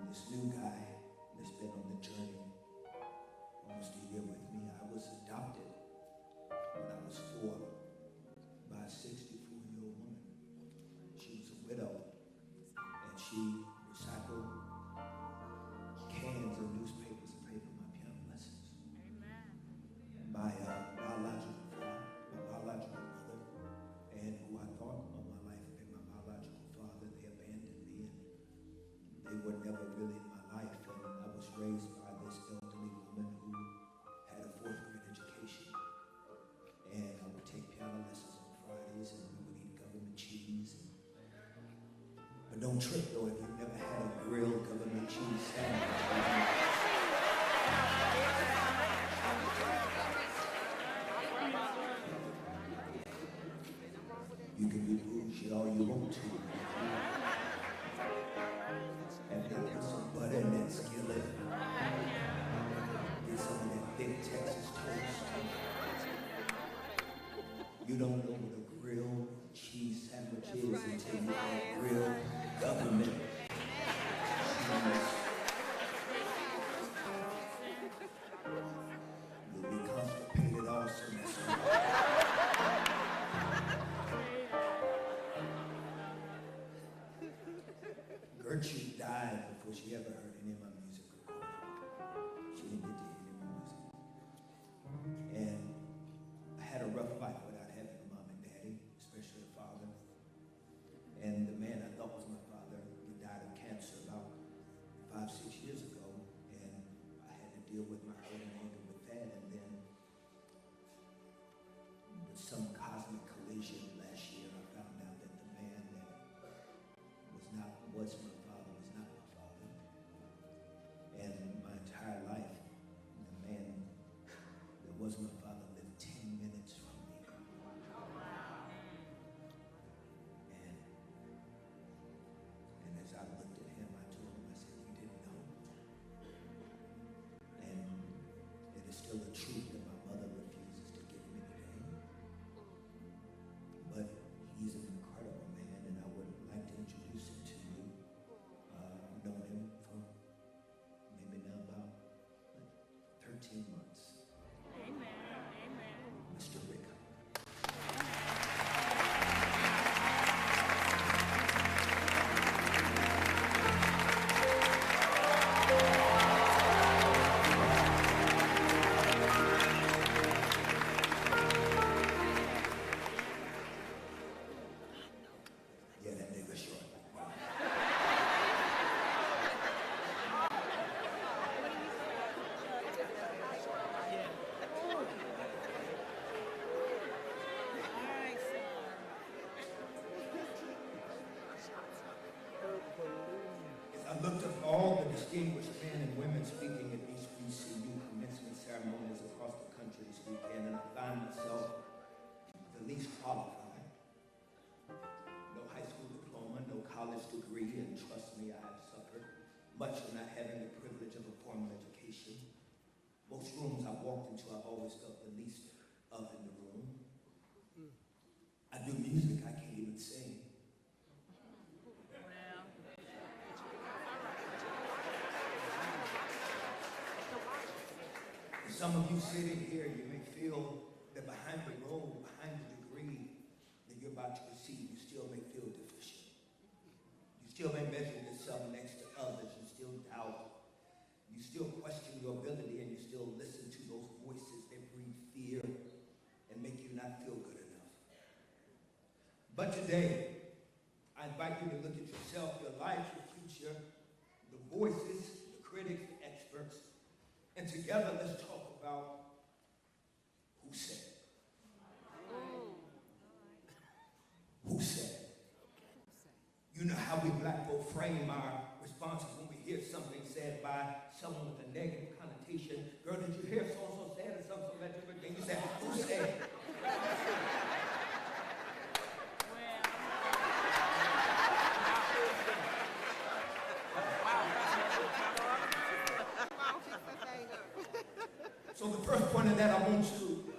this new guy that's been on the journey almost a year with me. I was adopted when I was 4 by a 64-year-old woman. She was a widow, and she recycled cans of newspapers and paid for my piano lessons. Amen. My biological mother, and who I thought all my life had been my biological father, they abandoned me, and they were never really in my life. And I was raised by this elderly woman who had a 4th grade education. And I would take piano lessons on Fridays, and we would eat government cheese. But don't trip though if you've never had a grilled government cheese sandwich. You can be bougie all you want to. And then put some butter in that skillet. Get some of that thick Texas toast. You don't know what a grilled cheese sandwich is until you have grilled government cheese. You'll be constipated all semester. Gertrude died before she ever heard any of my music recorded. She didn't get to hear any of my music. And I had a rough life without having a mom and daddy, especially a father. And the man I thought was my father, he died of cancer about 5-6 years ago. And I had to deal with my hurt and anger with that. And then with some cosmic collision last year, I found out that the man that was my father was not my father. And my entire life, the man that was my father lived 10 minutes from me. And as I looked at him, I told him, I said, you didn't know. And it is still the truth that my mother refuses to give me today. But he's an incredible man, and I would like to introduce him to you. I've known him for maybe now about 13 months. Amen. Amen. Mr. Rick. Yeah, that nigga short. As I looked up all the distinguished men and women speaking at HBCU commencement ceremonies across the country this weekend, and I find myself the least qualified. No high school diploma, no college degree, and trust me, I have suffered much from not having the privilege of a formal education. Most rooms I've walked into, I've always felt the least of in the room. I do music I can't even sing. Some of you sitting here, you may feel that behind the role, behind the degree that you're about to receive, you still may feel deficient. You still may measure yourself next to others. You still doubt. You still question your ability, and you still listen to those voices that breathe fear and make you not feel good enough. But today, I invite you to look at yourself, your life, your future, the voices, the critics, the experts, and together let's talk about who said it. Who said it? You know how we black folk frame our responses when we hear something said by someone with a negative connotation. Girl, did you hear so-and-so said or something like that? Then you say, who said it? So the first point of that I want to,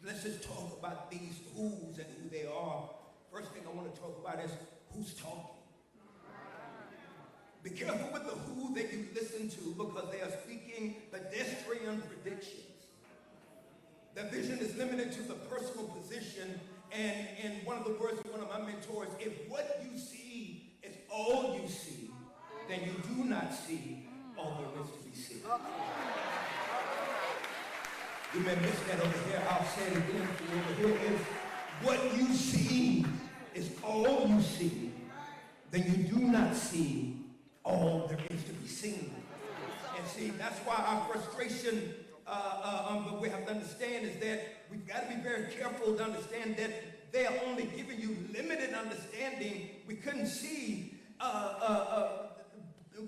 let's just talk about these who's and who they are. First thing I want to talk about is who's talking. Be careful with the who's who that you listen to because they are speaking pedestrian predictions. The vision is limited to the personal position, and one of the words of one of my mentors, if what you see is all you see, then you do not see all there is to be seen. You may miss that over here. I'll say it again for you over here. If what you see is all you see, then you do not see all there is to be seen. And see, that's why our frustration, but we have to understand is that we've got to be very careful to understand that they are only giving you limited understanding. We couldn't see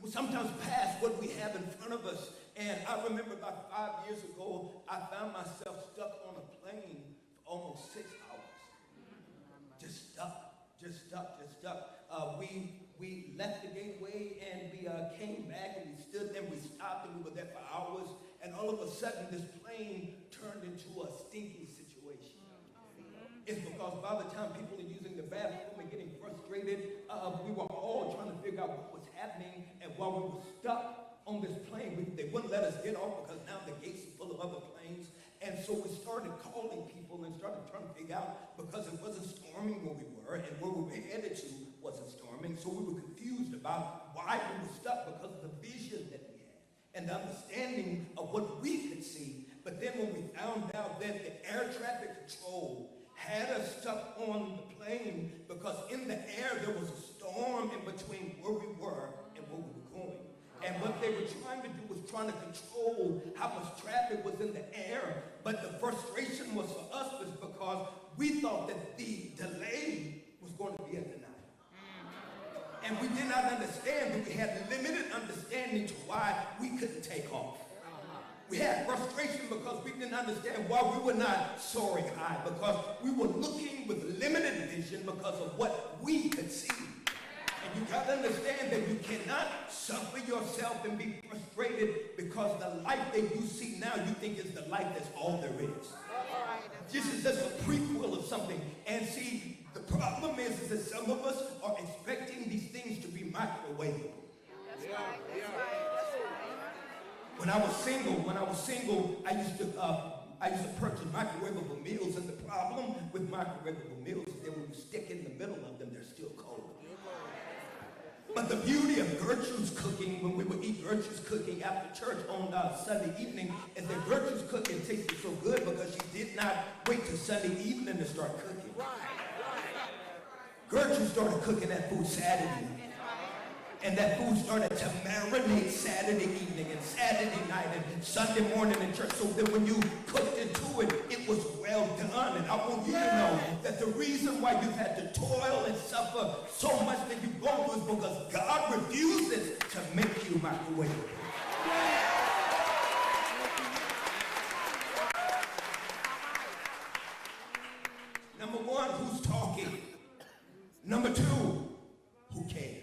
sometimes past what we have in front of us. And I remember about 5 years ago, I found myself stuck on a plane for almost 6 hours. Just stuck. We left the gateway and we came back and we stood there, we stopped and we were there for hours. And all of a sudden, this plane turned into a stinky situation. It's because by the time people are using the bathroom and getting frustrated, we were all trying to figure out what was happening. And while we were stuck on this plane, they wouldn't let us get off because now the gates are full of other planes. And so we started calling people and started trying to figure out, because it wasn't storming where we were and where we were headed to wasn't storming. So we were confused about why we were stuck because of the vision that we had and the understanding of what we could see. But then when we found out that the air traffic control had us stuck on the plane because in the air there was a storm in between where we were and where we were going. And what they were trying to do was trying to control how much traffic was in the air. But the frustration was for us was because we thought that the delay was going to be at the night. And we did not understand that we had limited understanding to why we couldn't take off. We had frustration because we didn't understand why we were not soaring high, because we were looking with limited vision because of what we could see. And you got to understand that you cannot suffer yourself and be frustrated because the life that you see now you think is the life that's all there is. This is just a prequel of something. And see, the problem is that some of us are expecting these things to be microwavable. That's right. When I was single, I used to purchase microwavable meals, and the problem with microwavable meals is that when you stick in the middle of them, they're still cold. But the beauty of Gertrude's cooking, when we would eat Gertrude's cooking after church on Sunday evening, is that Gertrude's cooking tasted so good because she did not wait till Sunday evening to start cooking. Gertrude started cooking that food Saturday. And that food started to marinate Saturday evening and Saturday night and Sunday morning in church. So that when you cooked into it, it was well done. And I want you to know that the reason why you've had to toil and suffer so much that you've gone through is because God refuses to make you microwavable. Number one, who's talking? Number two, who cares?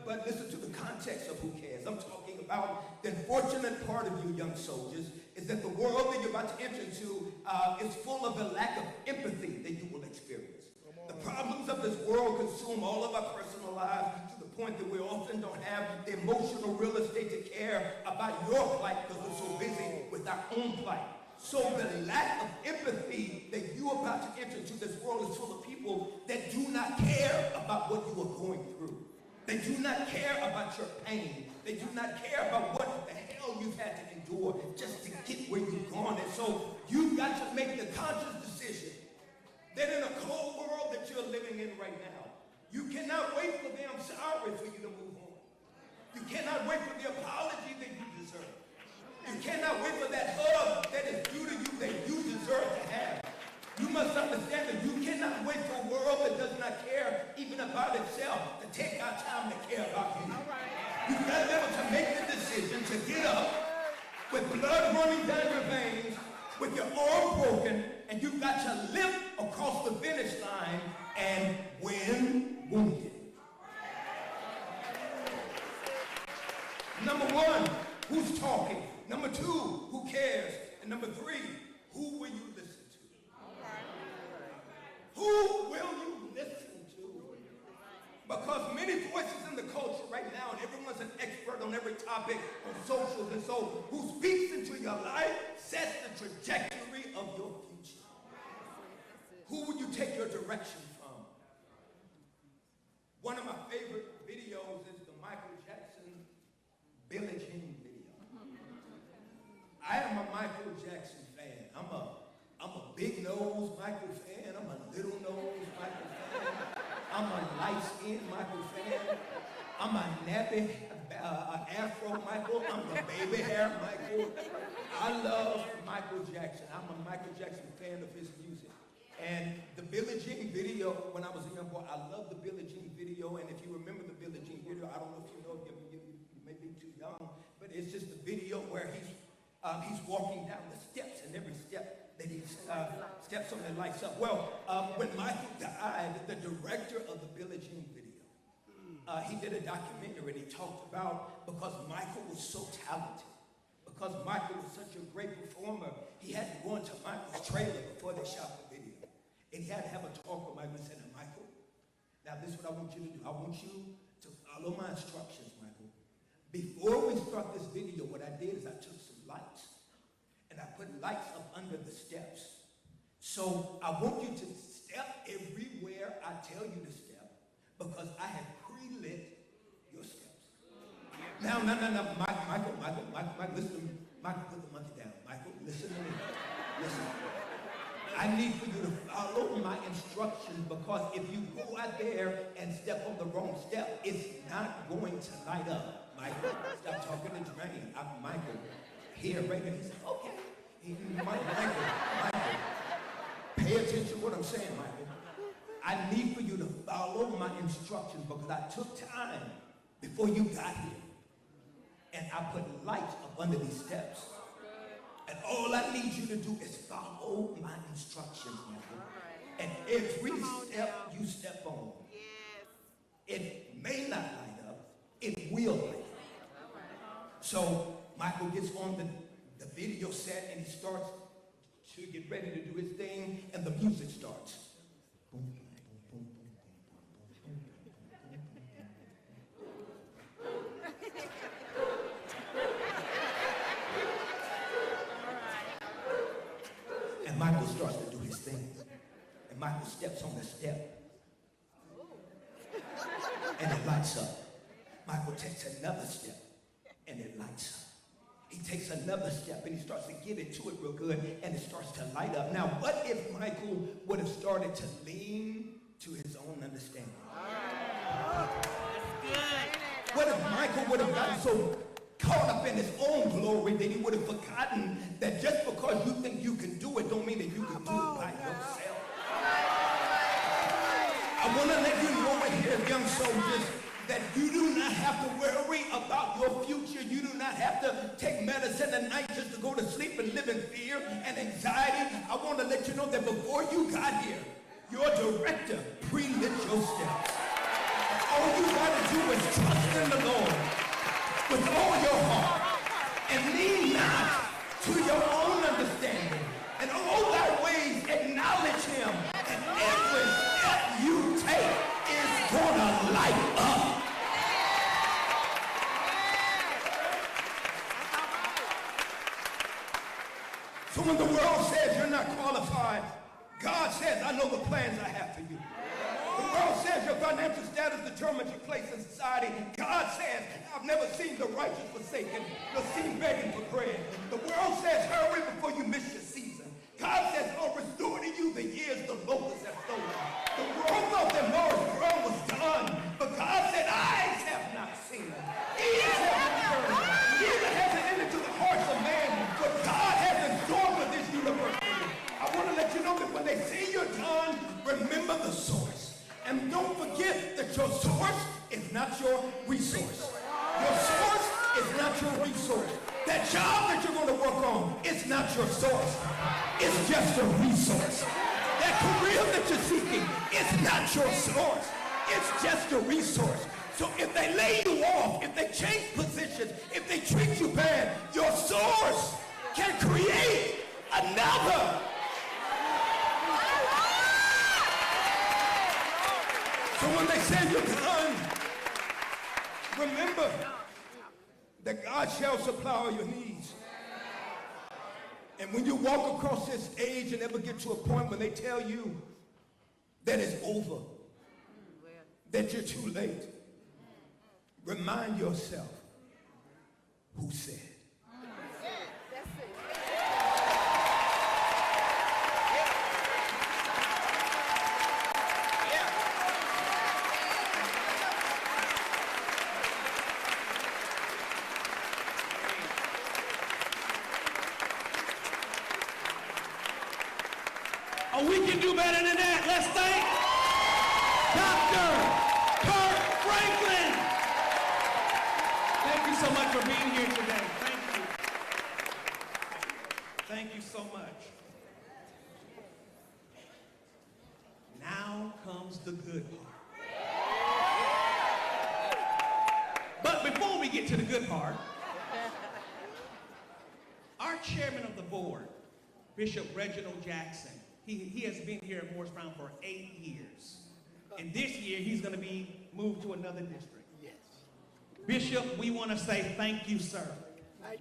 But listen to the context of who cares. I'm talking about the unfortunate part of you young soldiers is that the world that you're about to enter into is full of a lack of empathy that you will experience. The problems of this world consume all of our personal lives to the point that we often don't have the emotional real estate to care about your plight because we're so busy with our own plight. So the lack of empathy that you're about to enter into this world is full of people that do not care about what you are going through. They do not care about your pain. They do not care about what the hell you've had to endure just to get where you've gone. And so you've got to make the conscious decision that in a cold world that you're living in right now, you cannot wait for the I'm sorry for you to move on. You cannot wait for the apology that you deserve. You cannot wait for that hug that is due to you that you deserve to have. You must understand that you cannot wait for a world that does not care even about itself to take our time to care about you. You've got to be able to make the decision to get up with blood running down your veins, with your arm broken, and you've got to limp across the finish line and win wounded. Number one, who's talking? Number two, who cares? And number three, who will you listen to? Who will you listen to? Because many voices in the culture right now, and everyone's an expert on every topic on socials, and so who speaks into your life sets the trajectory of your future. Who will you take your direction from? One of my favorite videos is the Michael Jackson Billie Jean video. I am a Michael Jackson fan. I'm a big nose Michael fan. I'm a little nose Michael fan. I'm a light-skinned Michael fan. I'm a nappy afro Michael. I'm the baby hair Michael. I love Michael Jackson. I'm a Michael Jackson fan of his music. And the Billie Jean video, when I was a young boy, I loved the Billie Jean video. And if you remember the Billie Jean video, I don't know if you know, you may be too young, but it's just the video where he's walking down the steps, and every step that he steps on that lights up. Well, when Michael died, the director of the Billie Jean video, he did a documentary, and he talked about, because Michael was so talented, because Michael was such a great performer, he had to go into Michael's trailer before they shot the video. And he had to have a talk with Michael and said, now, Michael, now this is what I want you to do. I want you to follow my instructions, Michael. Before we start this video, what I did is I took some lights, and I put lights up under the steps. So I want you to step everywhere I tell you to step, because I have pre-lit your steps. Now, Michael, listen to me. Michael, put the monkey down. Michael, listen to me. Listen. I need for you to follow my instructions, because if you go out there and step on the wrong step, it's not going to light up. Michael, stop talking to Drain. Michael, here, right here. He said, okay. Michael, pay attention to what I'm saying, Michael. I need for you to follow my instructions, because I took time before you got here. And I put lights up under these steps. And all I need you to do is follow my instructions, Michael. And every step you step on, it may not light up, it will light up. So Michael gets on the video set, and he starts to get ready to do his thing, and the music starts. Boom, boom, boom, boom, boom, And Michael starts to do his thing. And Michael steps on the step. And it lights up. Michael takes another step, and it lights up. He takes another step, and he starts to get into it real good, and it starts to light up. Now, what if Michael would have started to lean to his own understanding? What if Michael would have gotten so caught up in his own glory that he would have forgotten that just because you think you can do it don't mean that you can do it by yourself? I want to let you know right here, young soldiers, that you do not have to worry about your future. You do not have to take medicine at night just to go to sleep and live in fear and anxiety. I want to let you know that before you got here, your director pre-lit your steps. All you got to do is trust in the Lord with all your heart, and lean not to your own understanding. And all thy ways acknowledge him, and every step you take is gonna light up. So when the world says you're not qualified, God says, I know the plans I have for you. The world says your financial status determines your place in society. God says, I've never seen the righteous forsaken, nor seen begging for bread. The world says, hurry before you miss your season. God says, I'll restore to you the years the locusts have stolen. The world thought that Morris Brown was done, but God said, eyes have not seen, ears have not heard, neither has it entered to the hearts of man, what God has in store for this universe. I want to let you know that when they say you're done, remember the source. And don't forget that your source is not your resource. Your source is not your resource. That job that you're going to work on is not your source. It's just a resource. That career that you're seeking is not your source. It's just a resource. So if they lay you off, if they change positions, if they treat you bad, your source can create another. So when they say you're done, Remember that God shall supply all your needs. And when you walk across this age and ever get to a point when they tell you that it's over, that you're too late, remind yourself who said. Oh, we can do better than that. Let's thank Dr. Kirk Franklin. Thank you so much for being here today. Thank you. Thank you so much. Now comes the good part. But before we get to the good part, our chairman of the board, Bishop Reginald Jackson, he has been here at Morris Brown for 8 years. And this year, he's going to be moved to another district. Yes. Bishop, we want to say thank you, sir.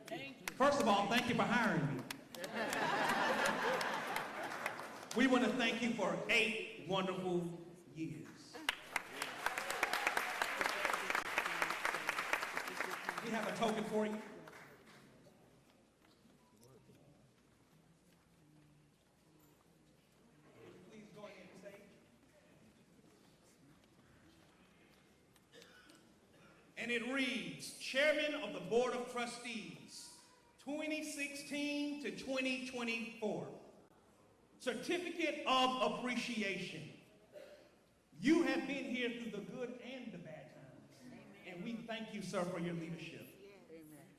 Thank you. First of all, thank you for hiring me. We want to thank you for 8 wonderful years. We have a token for you. And it reads, Chairman of the Board of Trustees, 2016 to 2024. Certificate of Appreciation. You have been here through the good and the bad times. And we thank you, sir, for your leadership.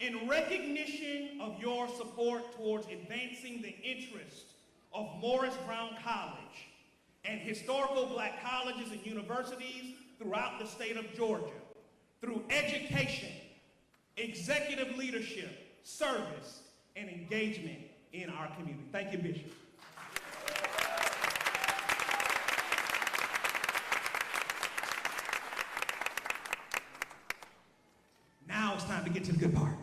In recognition of your support towards advancing the interest of Morris Brown College and historical black colleges and universities throughout the state of Georgia, through education, executive leadership, service, and engagement in our community. Thank you, Bishop. Now it's time to get to the good part.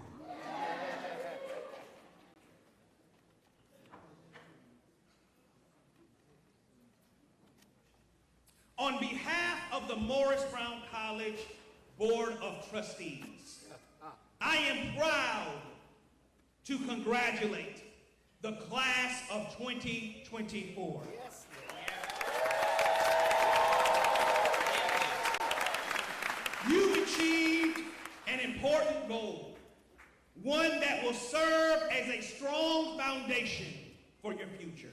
On behalf of the Morris Brown College Board of Trustees, I am proud to congratulate the class of 2024. Yes. You've achieved an important goal, one that will serve as a strong foundation for your future.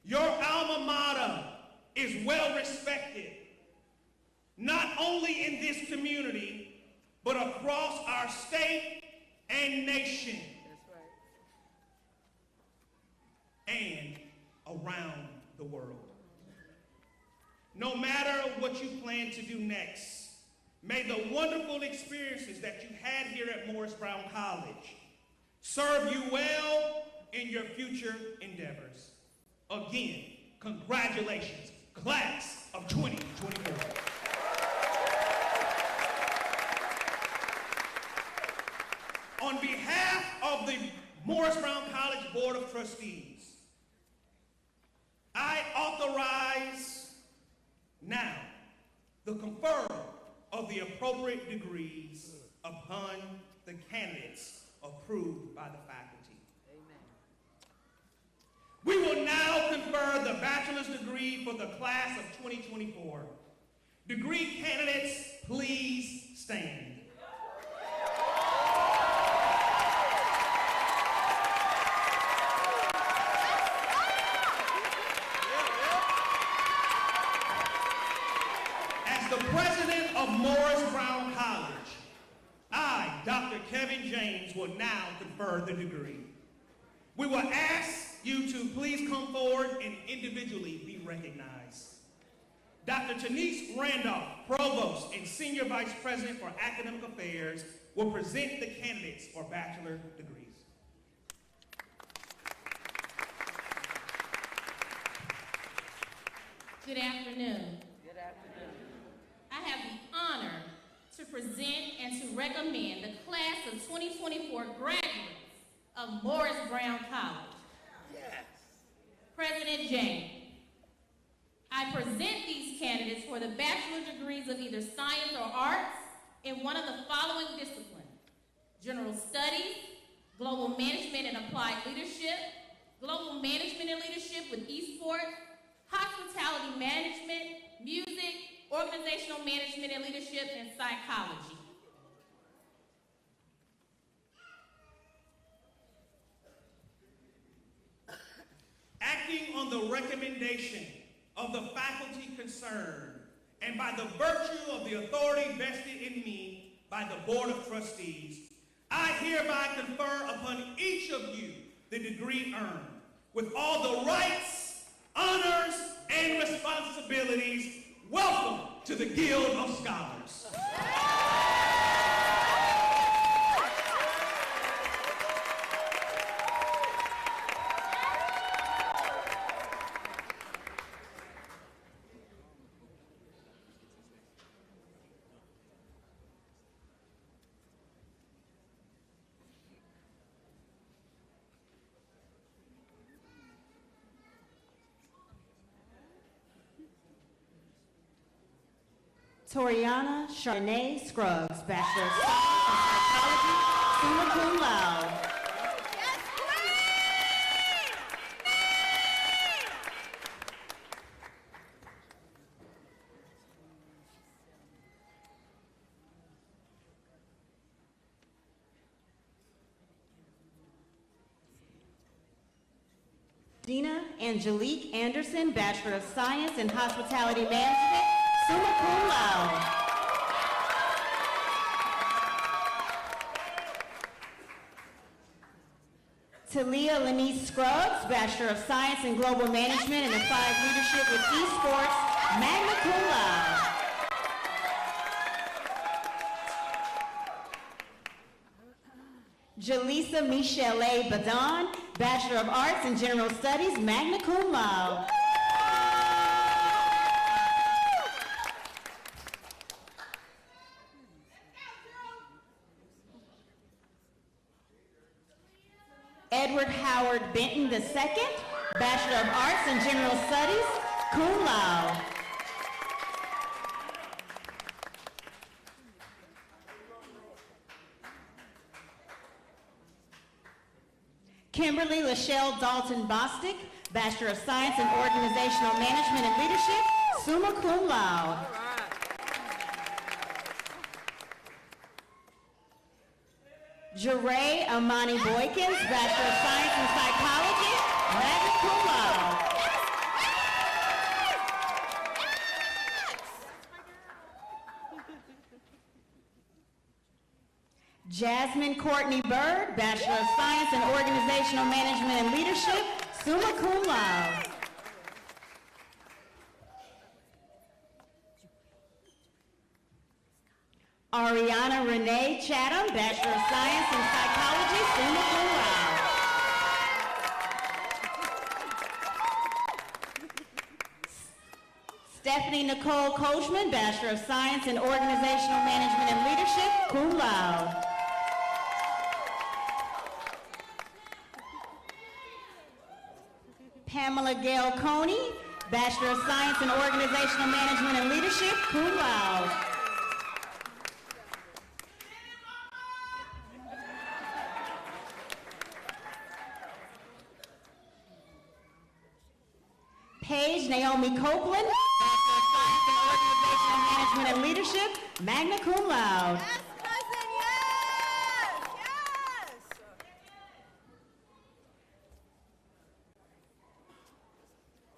Your alma mater is well respected, not only in this community, but across our state and nation. That's right. And around the world. No matter what you plan to do next, may the wonderful experiences that you had here at Morris Brown College serve you well in your future endeavors. Again, congratulations, class of 2024. On behalf of the Morris Brown College Board of Trustees, I authorize now the conferral of the appropriate degrees upon the candidates approved by the faculty. Amen. We will now confer the bachelor's degree for the class of 2024. Degree candidates, please stand. The president of Morris Brown College, I, Dr. Kevin James, will now confer the degree. We will ask you to please come forward and individually be recognized. Dr. Tanise Randolph, Provost and Senior Vice President for Academic Affairs, will present the candidates for bachelor degrees. Good afternoon. Good afternoon. I have the honor to present present and to recommend the class of 2024 graduates of Morris Brown College. Yes. President James, I present these candidates for the bachelor degrees of either science or arts in one of the following disciplines: general studies, global management and applied leadership, global management and leadership with esports, hospitality management, music, organizational management and leadership, and psychology. Acting on the recommendation of the faculty concerned and by the virtue of the authority vested in me by the Board of Trustees, I hereby confer upon each of you the degree earned with all the rights, honors, and responsibilities. Welcome to the Guild of Scholars. Toriana Charnay Scruggs, Bachelor of Science in Psychology, summa cum laude. Dina Angelique Anderson, Bachelor of Science in Hospitality Management, summa cum laude. Talia Lenise Scruggs, Bachelor of Science in Global Management and Applied Leadership with Esports, magna cum laude. Jaleesa Michelle A. Badon, Bachelor of Arts in General Studies, magna cum laude. Edward Howard Benton II, Bachelor of Arts in General Studies, cum laude. Kimberly Lachelle Dalton Bostic, Bachelor of Science in Organizational Management and Leadership, summa cum laude. Jeray Amani Boykins, Bachelor of Science in Psychology, magna cum laude. Jasmine Courtney Bird, Bachelor of Science in Organizational Management and Leadership, summa cum laude. Ariana Renee Chatham, Bachelor of Science in Psychology, summa cum laude. Stephanie Nicole Coachman, Bachelor of Science in Organizational Management and Leadership, cum laude. Pamela Gail Coney, Bachelor of Science in Organizational Management and Leadership, cum laude. Paige Naomi Copeland, Bachelor of Science in Organizational Management and Leadership, magna cum laude. Yes, cousin, yes! Yes!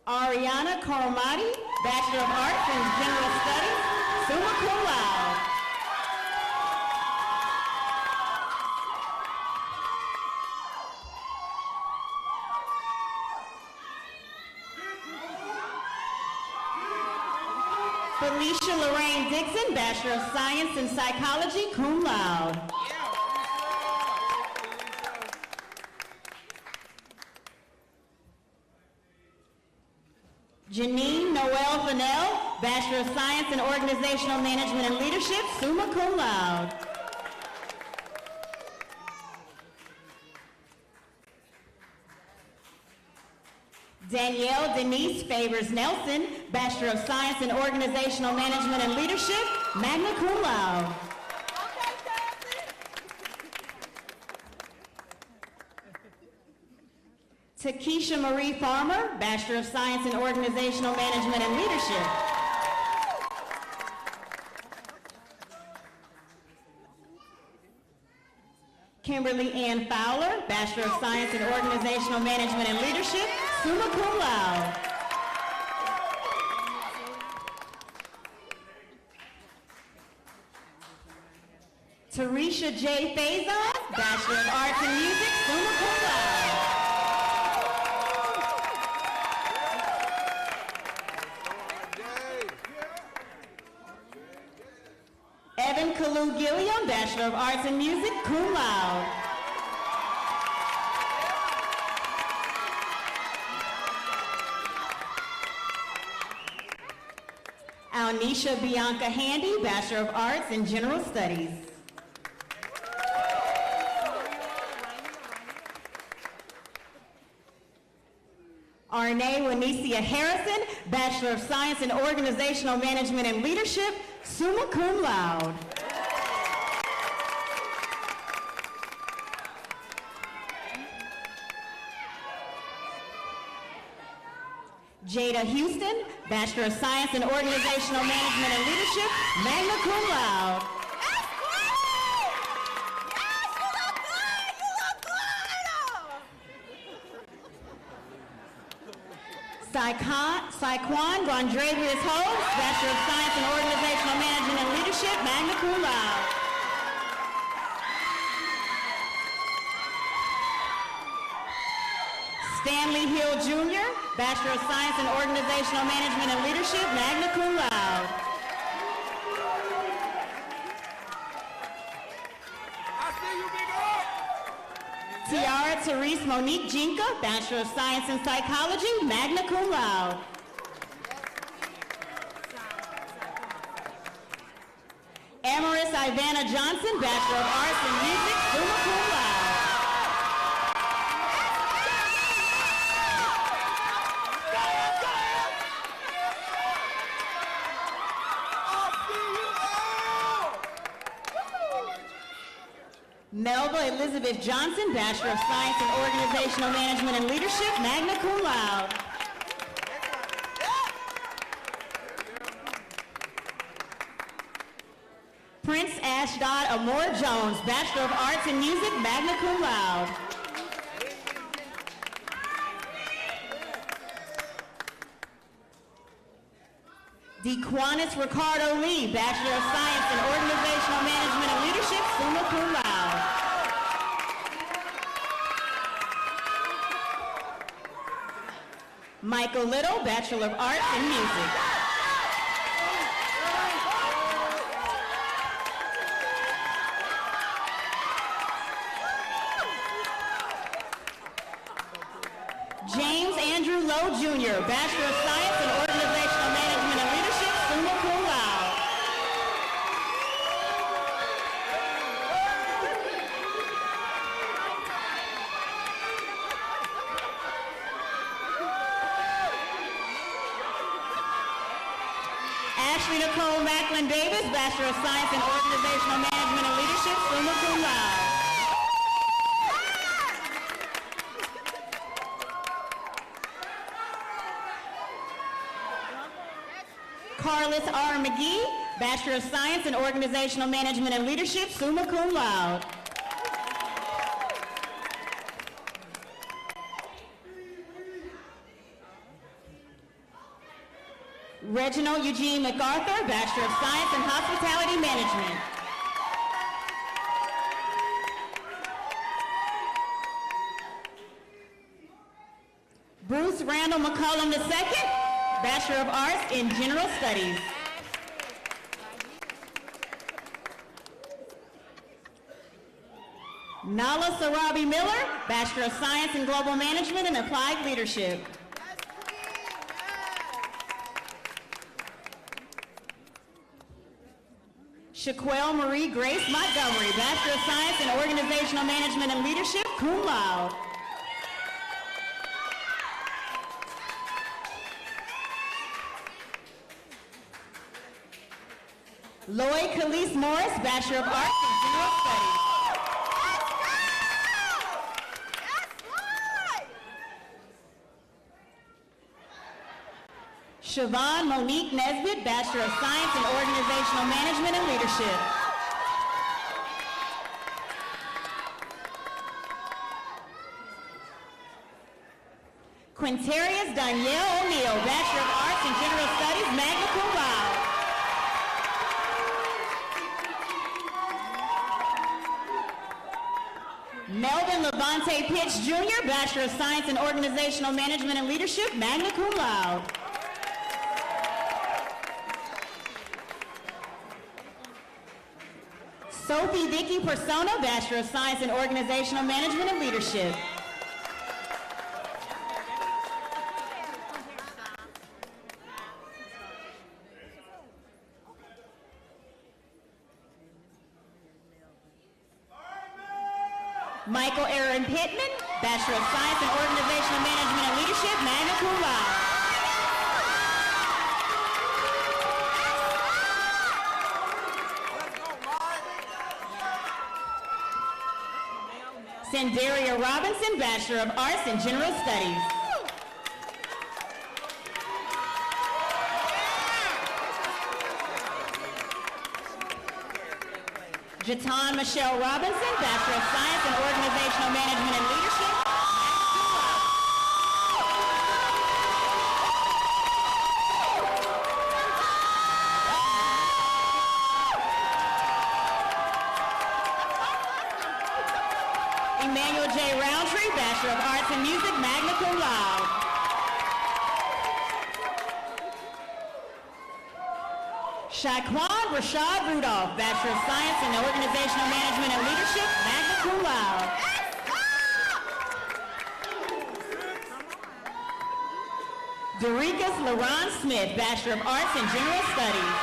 Ariana Karmati, Bachelor of Arts in General Studies, summa cum laude. Felicia Lorraine Dixon, Bachelor of Science in Psychology, cum laude. Janine Noel Fennell, Bachelor of Science in Organizational Management and Leadership, summa cum laude. Danielle Denise Favors Nelson, Bachelor of Science in Organizational Management and Leadership, magna cum laude. Takesha Marie Farmer, Bachelor of Science in Organizational Management and Leadership. Kimberly Ann Fowler, Bachelor of Science in Organizational Management and Leadership, summa cum laude. Tarisha J. Faison, Bachelor of Arts in Music, summa cum laude. Evan Kalu Gilliam, Bachelor of Arts in Music, cum laude. Alnisha Bianca Handy, Bachelor of Arts in General Studies. Arne Wanicia Harrison, Bachelor of Science in Organizational Management and Leadership, summa cum laude. Jada Houston, Bachelor of Science in Organizational Management and Leadership, magna cum laude. Saquon Gondravius Holmes, Bachelor of Science in Organizational Management and Leadership, magna cum laude. Stanley Hill Jr., Bachelor of Science in Organizational Management and Leadership, magna cum laude. I see you, big up. Tiara Therese Monique Jinka, Bachelor of Science in Psychology, magna cum laude. Amaris Ivana Johnson, Bachelor of Arts in Music, summa cum laude. Melba Elizabeth Johnson, Bachelor of Science in Organizational Management and Leadership, magna cum laude. Prince Ashdod Amor Jones, Bachelor of Arts in Music, magna cum laude. DeQuanis Ricardo Lee, Bachelor of Science in Organizational Management and Leadership, summa cum laude. Michael Little, Bachelor of Arts in Music. James Andrew Lowe Jr., Bachelor of Science in Organizational Management and Leadership, summa cum laude. Ashley Nicole Macklin Davis, Bachelor of Science in Organizational Management and Leadership, summa cum laude. Carlos R. McGee, Bachelor of Science in Organizational Management and Leadership, summa cum laude. Reginald Eugene MacArthur, Bachelor of Science in Hospitality Management. Bruce Randall McCullum II, Bachelor of Arts in General Studies. Nala Sarabi Miller, Bachelor of Science in Global Management and Applied Leadership. Shaquelle Marie Grace Montgomery, Bachelor of Science in Organizational Management and Leadership, cum laude. Lloyd Khalees Morris, Bachelor of Arts in General Studies. Siobhan Monique Nesbitt, Bachelor of Science in Organizational Management and Leadership. Quintarius Danielle O'Neill, Bachelor of Arts in General Studies, magna cum laude. Melvin Levante Pitts Jr., Bachelor of Science in Organizational Management and Leadership, magna cum laude. Sophie Vicky Persona, Bachelor of Science in Organizational Management and Leadership. Michael Aaron Pittman, Bachelor of Science in Organizational Management and Leadership, magna cum laude. Sandaria Robinson, Bachelor of Arts in General Studies. Jatan Michelle Robinson, Bachelor of Science in Organizational Management and Leadership. Emmanuel J. Roundtree, Bachelor of Arts in Music, magna cum laude. Shaquan Rashad Rudolph, Bachelor of Science in Organizational Management and Leadership, magna cum laude. Dorikas LaRon Smith, Bachelor of Arts in General Studies.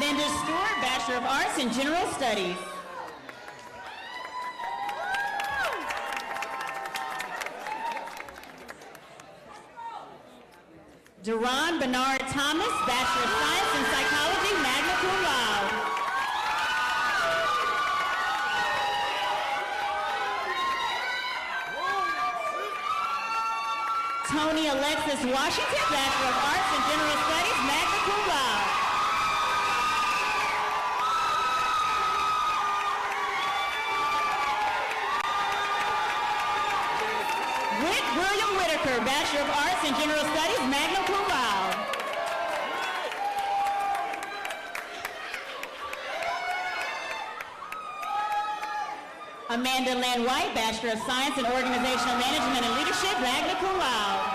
Linda Stewart, Bachelor of Arts in General Studies. Deron Bernard Thomas, Bachelor of Science in Psychology, magna cum laude. Tony Alexis Washington, Bachelor of Arts in General Studies, magna cum laude. William Whitaker, Bachelor of Arts in General Studies, magna cum laude. Amanda Lynn White, Bachelor of Science in Organizational Management and Leadership, magna cum laude.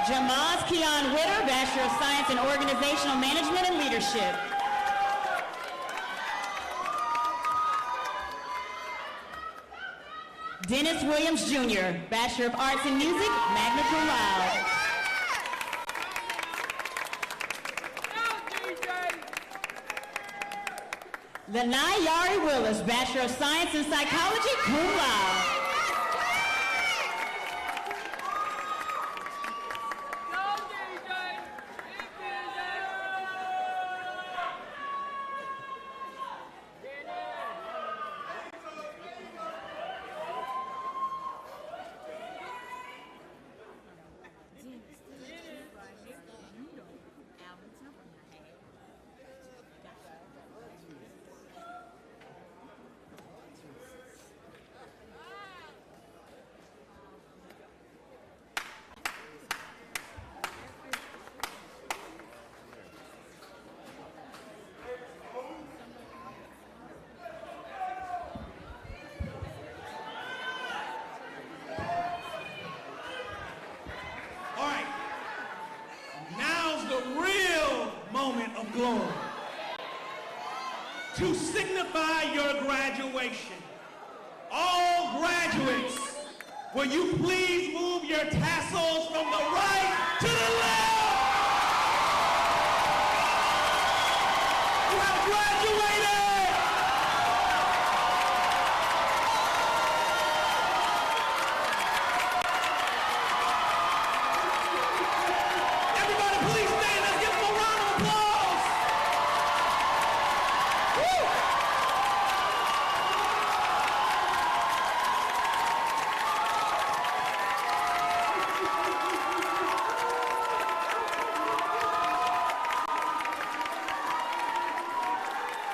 Jamaz Keon Witter, Bachelor of Science in Organizational Management and Leadership. Dennis Williams Jr., Bachelor of Arts in Music, magna cum laude. Lanai Yari Willis, Bachelor of Science in Psychology, cum laude. glory. To signify your graduation, all graduates, will you please move your tassels from the right to the left? You have graduated! Everybody please stand. Let's give them a round of applause. Woo!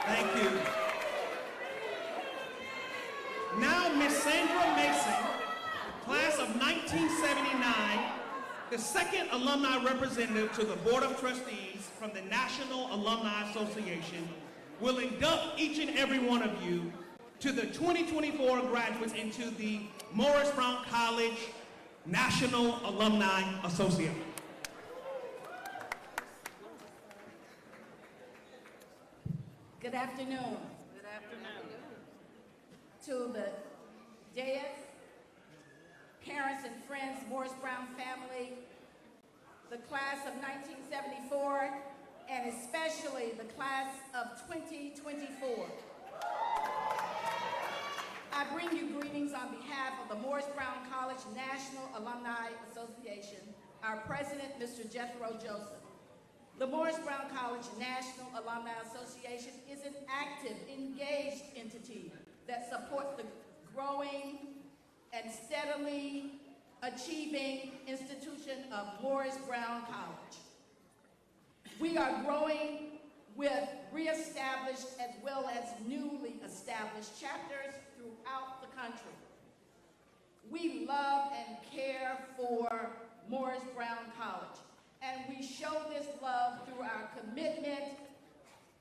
Thank you. Now, Miss Sandra Mason, class of 1979, the second alumni representative to the Board of Trustees from the National Alumni Association, will induct each and every one of you to the 2024 graduates into the Morris Brown College National Alumni Association. Good afternoon. Good afternoon. To the dais, parents and friends, Morris Brown family, the class of 1974, and especially the class of 2024. I bring you greetings on behalf of the Morris Brown College National Alumni Association, our president, Mr. Jethro Joseph. The Morris Brown College National Alumni Association is an active, engaged entity that supports the growing and steadily achieving institution of Morris Brown College. We are growing with reestablished as well as newly established chapters throughout the country. We love and care for Morris Brown College, and we show this love through our commitment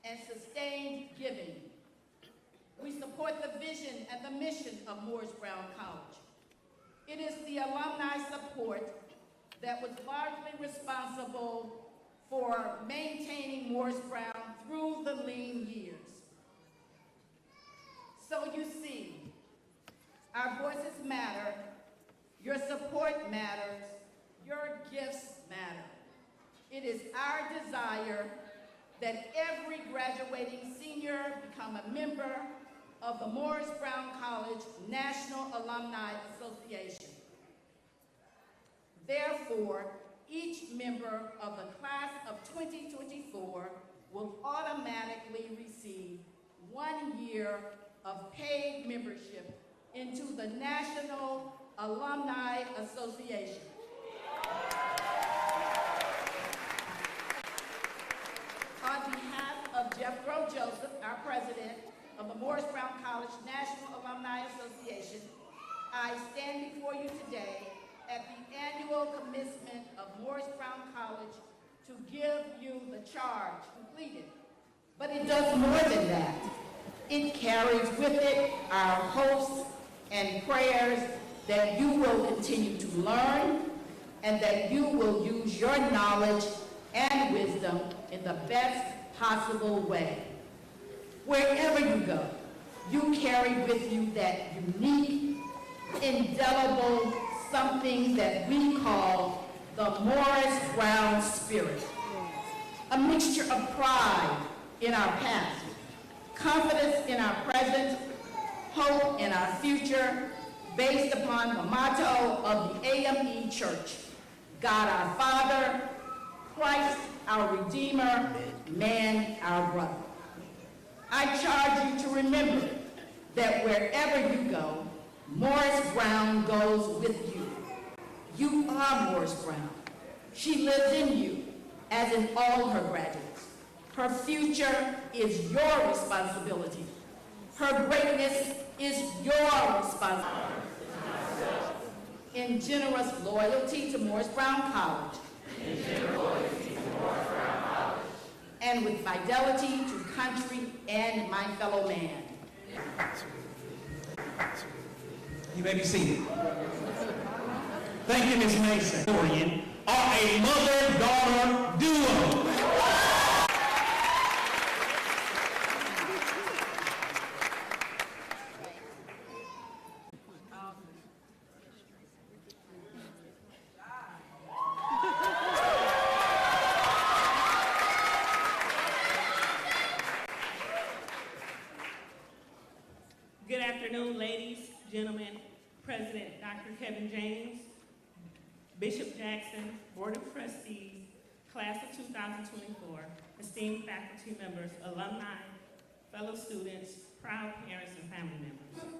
and sustained giving. We support the vision and the mission of Morris Brown College. It is the alumni support that was largely responsible for maintaining Morris Brown through the lean years. So you see, our voices matter, your support matters, your gifts matter. It is our desire that every graduating senior become a member of the Morris Brown College National Alumni Association. Therefore, each member of the class of 2024 will automatically receive 1 year of paid membership into the National Alumni Association. On behalf of Jethro Joseph, our president of the Morris Brown College National Alumni Association, I stand before you today at the annual commencement of Morris Brown College to give you the charge completed. But it does more than that. It carries with it our hopes and prayers that you will continue to learn and that you will use your knowledge and wisdom in the best possible way. Wherever you go, you carry with you that unique, indelible something that we call the Morris Brown spirit. A mixture of pride in our past, confidence in our present, hope in our future, based upon the motto of the A.M.E. Church: God our Father, Christ our Redeemer, man our brother. I charge you to remember that wherever you go, Morris Brown goes with you. You are Morris Brown. She lives in you, as in all her graduates. Her future is your responsibility. Her greatness is your responsibility. In generous loyalty to Morris Brown College. And with fidelity to country and my fellow man. You may be seated. Thank you, Ms. Mason. Are a mother-daughter duo. Bishop Jackson, Board of Trustees, Class of 2024, esteemed faculty members, alumni, fellow students, proud parents, and family members.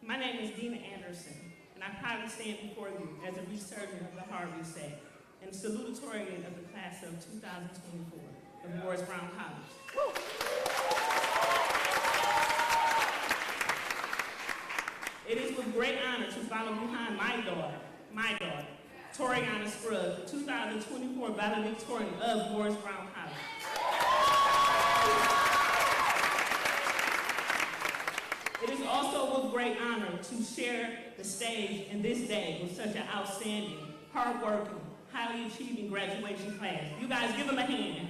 My name is Dina Anderson, and I proudly stand before you as a resurgent of the Harvey Set and salutatorian of the class of 2024 of Morris Brown College. It is with great honor to follow behind my daughter, Toriana Scruggs, the 2024 Valedictorian of Morris Brown College. It is also with great honor to share the stage in this day with such an outstanding, hardworking, highly achieving graduation class. You guys give them a hand.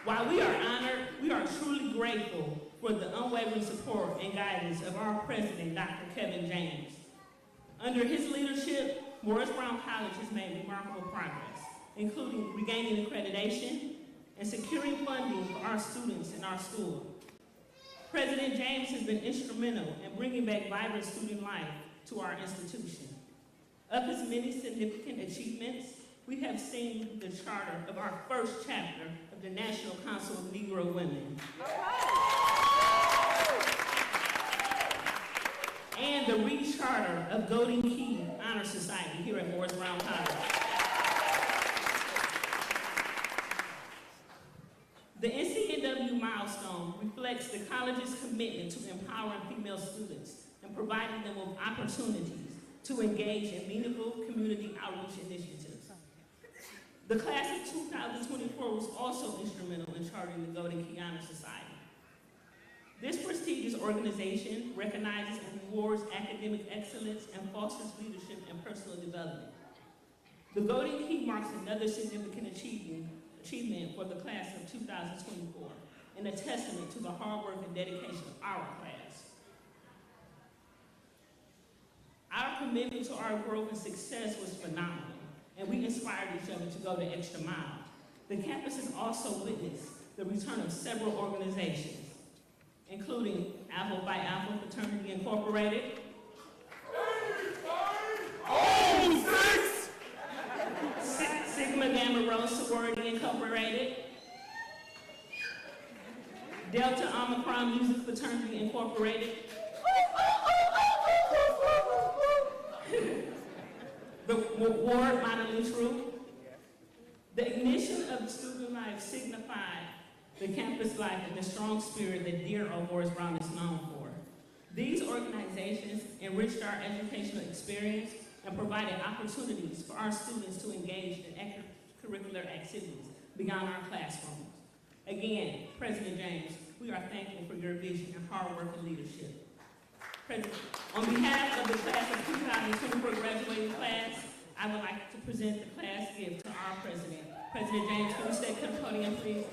While we are honored, we are truly grateful for the unwavering support and guidance of our president, Dr. Kevin James. Under his leadership, Morris Brown College has made remarkable progress, including regaining accreditation and securing funding for our students in our school. President James has been instrumental in bringing back vibrant student life to our institution. Of his many significant achievements, we have seen the charter of our first chapter of the National Council of Negro Women. And the re-charter of Golden Key Honor Society here at Morris Brown College. The NCNW milestone reflects the college's commitment to empowering female students and providing them with opportunities to engage in meaningful community outreach initiatives. The class of 2024 was also instrumental in charting the Golden Key Honor Society. This prestigious organization recognizes and rewards academic excellence and fosters leadership and personal development. The Golden Key marks another significant achievement for the class of 2024 and a testament to the hard work and dedication of our class. Our commitment to our growth and success was phenomenal, and we inspired each other to go the extra mile. The campus has also witnessed the return of several organizations, including Alpha Phi Alpha Fraternity Incorporated, Sigma Gamma Rho Sorority Incorporated, Delta Omicron Music Fraternity Incorporated, the Ward Modeling True. The ignition of student life signified the campus life and the strong spirit that dear old Morris Brown is known for. These organizations enriched our educational experience and provided opportunities for our students to engage in extracurricular activities beyond our classrooms. Again, President James, we are thankful for your vision and hard work and leadership. President, on behalf of the class of 2024 graduating class, I would like to present the class gift to our president. President James, can we stay to the podium, please?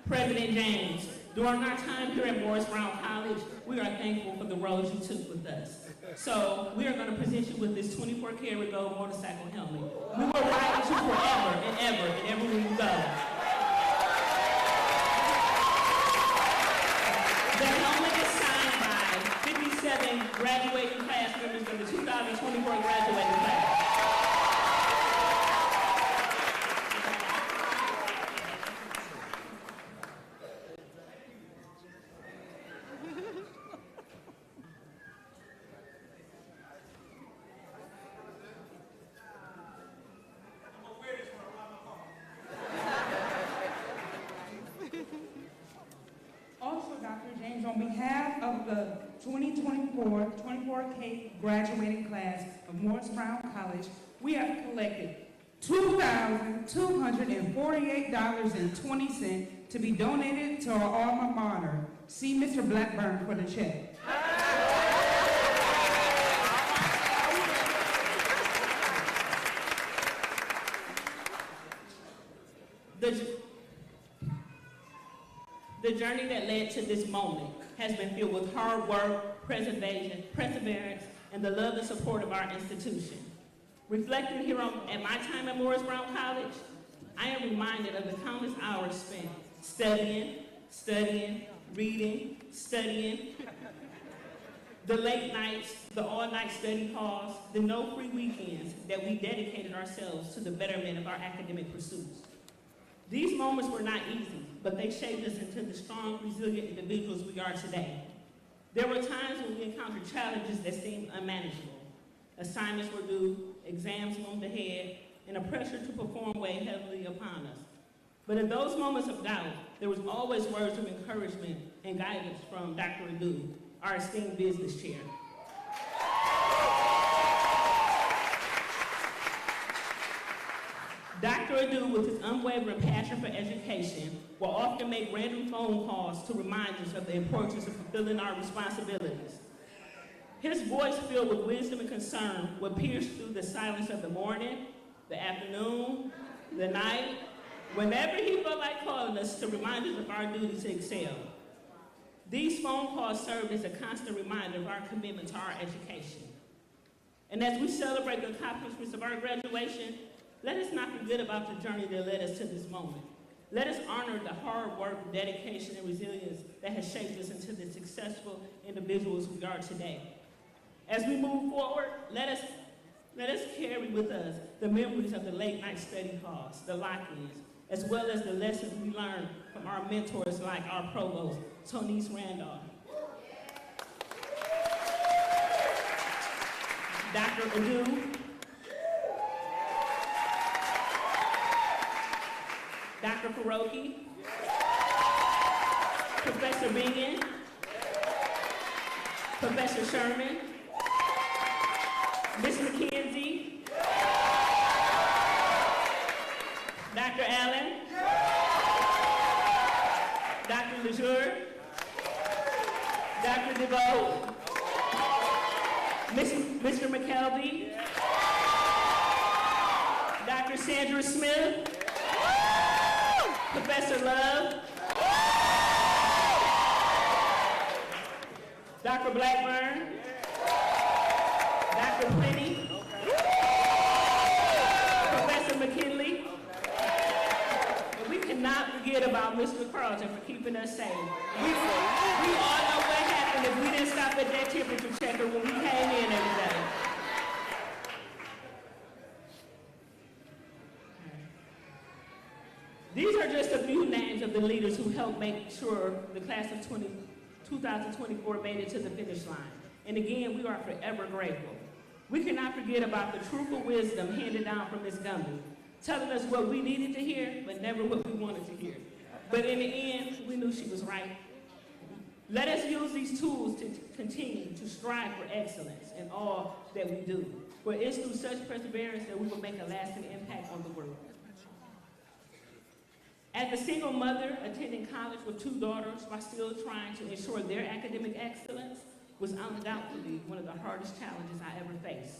President James, during our time here at Morris Brown College, we are thankful for the roles you took with us. So we are going to present you with this 24-karat gold motorcycle helmet. We will ride with you forever and ever and everywhere you go. The helmet is signed by 57 graduating class members of the 2024 graduating class. On behalf of the 2024 24K graduating class of Morris Brown College, we have collected $2,248.20 to be donated to our alma mater. See Mr. Blackburn for the check. The journey that led to this moment has been filled with hard work, perseverance, and the love and support of our institution. Reflecting here at my time at Morris Brown College, I am reminded of the countless hours spent studying, reading, studying, the late nights, the all-night study halls, the no-free weekends that we dedicated ourselves to the betterment of our academic pursuits. These moments were not easy, but they shaped us into the strong, resilient individuals we are today. There were times when we encountered challenges that seemed unmanageable. Assignments were due, exams loomed ahead, and a pressure to perform weighed heavily upon us. But in those moments of doubt, there was always words of encouragement and guidance from Dr. Ed.D, our esteemed business chair. Dr. Ed.D, with his unwavering passion for education, will often make random phone calls to remind us of the importance of fulfilling our responsibilities. His voice, filled with wisdom and concern, would pierce through the silence of the morning, the afternoon, the night, whenever he felt like calling us to remind us of our duty to excel. These phone calls served as a constant reminder of our commitment to our education. And as we celebrate the accomplishments of our graduation, let us not forget about the journey that led us to this moment. Let us honor the hard work, dedication, and resilience that has shaped us into the successful individuals we are today. As we move forward, let us carry with us the memories of the late night study halls, the lock-ins, as well as the lessons we learned from our mentors like our provost, Tonice Randolph. Dr. Ed.D, Dr. Kuroki, Professor Bingen, Professor Sherman, Ms. McKenzie, Dr. Allen, Dr. Lejeune, Dr. DeVoe, Mr. McKelvey, Dr. Sandra Smith, Professor Love, Dr. Blackburn, Dr. Plenty, Professor McKinley, and we cannot forget about Mr. Carlton for keeping us safe. We all know what happened if we didn't stop at that temperature checker when we came in every day. These are just a few names of the leaders who helped make sure the class of 2024 made it to the finish line. And again, we are forever grateful. We cannot forget about the truthful wisdom handed down from Ms. Gumby, telling us what we needed to hear, but never what we wanted to hear. But in the end, we knew she was right. Let us use these tools to continue to strive for excellence in all that we do. For it's through such perseverance that we will make a lasting impact on the world. As a single mother attending college with 2 daughters while still trying to ensure their academic excellence was undoubtedly one of the hardest challenges I ever faced.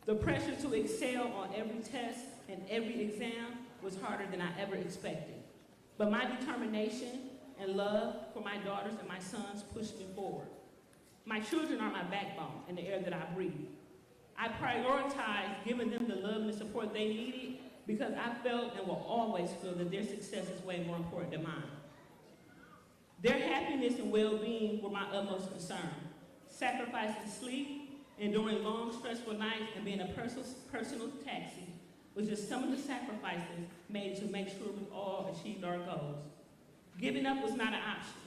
The pressure to excel on every test and every exam was harder than I ever expected. But my determination and love for my daughters and my sons pushed me forward. My children are my backbone and the air that I breathe. I prioritize giving them the love and the support they needed because I felt and will always feel that their success is way more important than mine. Their happiness and well-being were my utmost concern. Sacrificing sleep, enduring long, stressful nights, and being a personal taxi was just some of the sacrifices made to make sure we all achieved our goals. Giving up was not an option.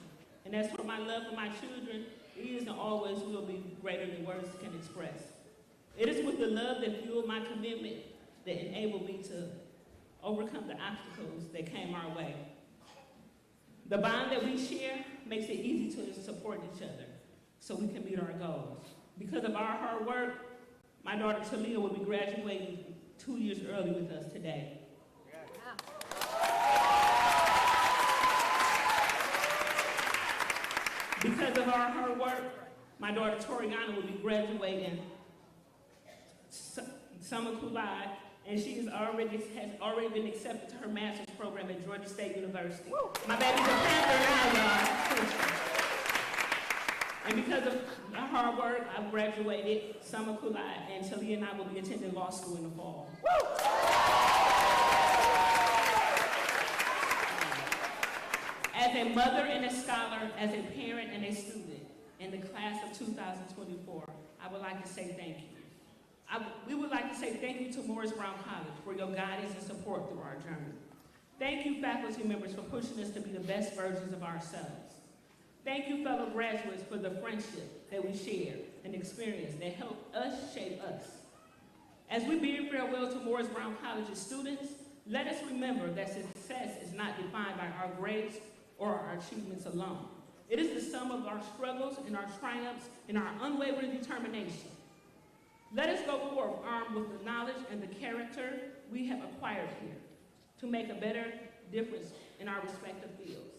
And as for my love for my children, it is and always will be greater than words can express. It is with the love that fueled my commitment that enabled me to overcome the obstacles that came our way. The bond that we share makes it easy to support each other so we can meet our goals. Because of our hard work, my daughter Talia will be graduating 2 years early with us today. Because of our hard work, my daughter Toriana will be graduating summa cum laude, and she has already been accepted to her master's program at Georgia State University. Woo. My baby's a Panther now, y'all. And because of my hard work, I graduated summa cum laude, and Talia and I will be attending law school in the fall. As a mother and a scholar, as a parent and a student in the class of 2024, I would like to say thank you. We would like to say thank you to Morris Brown College for your guidance and support through our journey. Thank you, faculty members, for pushing us to be the best versions of ourselves. Thank you, fellow graduates, for the friendship that we shared and experience that helped us shape us. As we bid farewell to Morris Brown College's students, let us remember that success is not defined by our grades or our achievements alone. It is the sum of our struggles and our triumphs and our unwavering determination. Let us go forth armed with the knowledge and the character we have acquired here to make a better difference in our respective fields.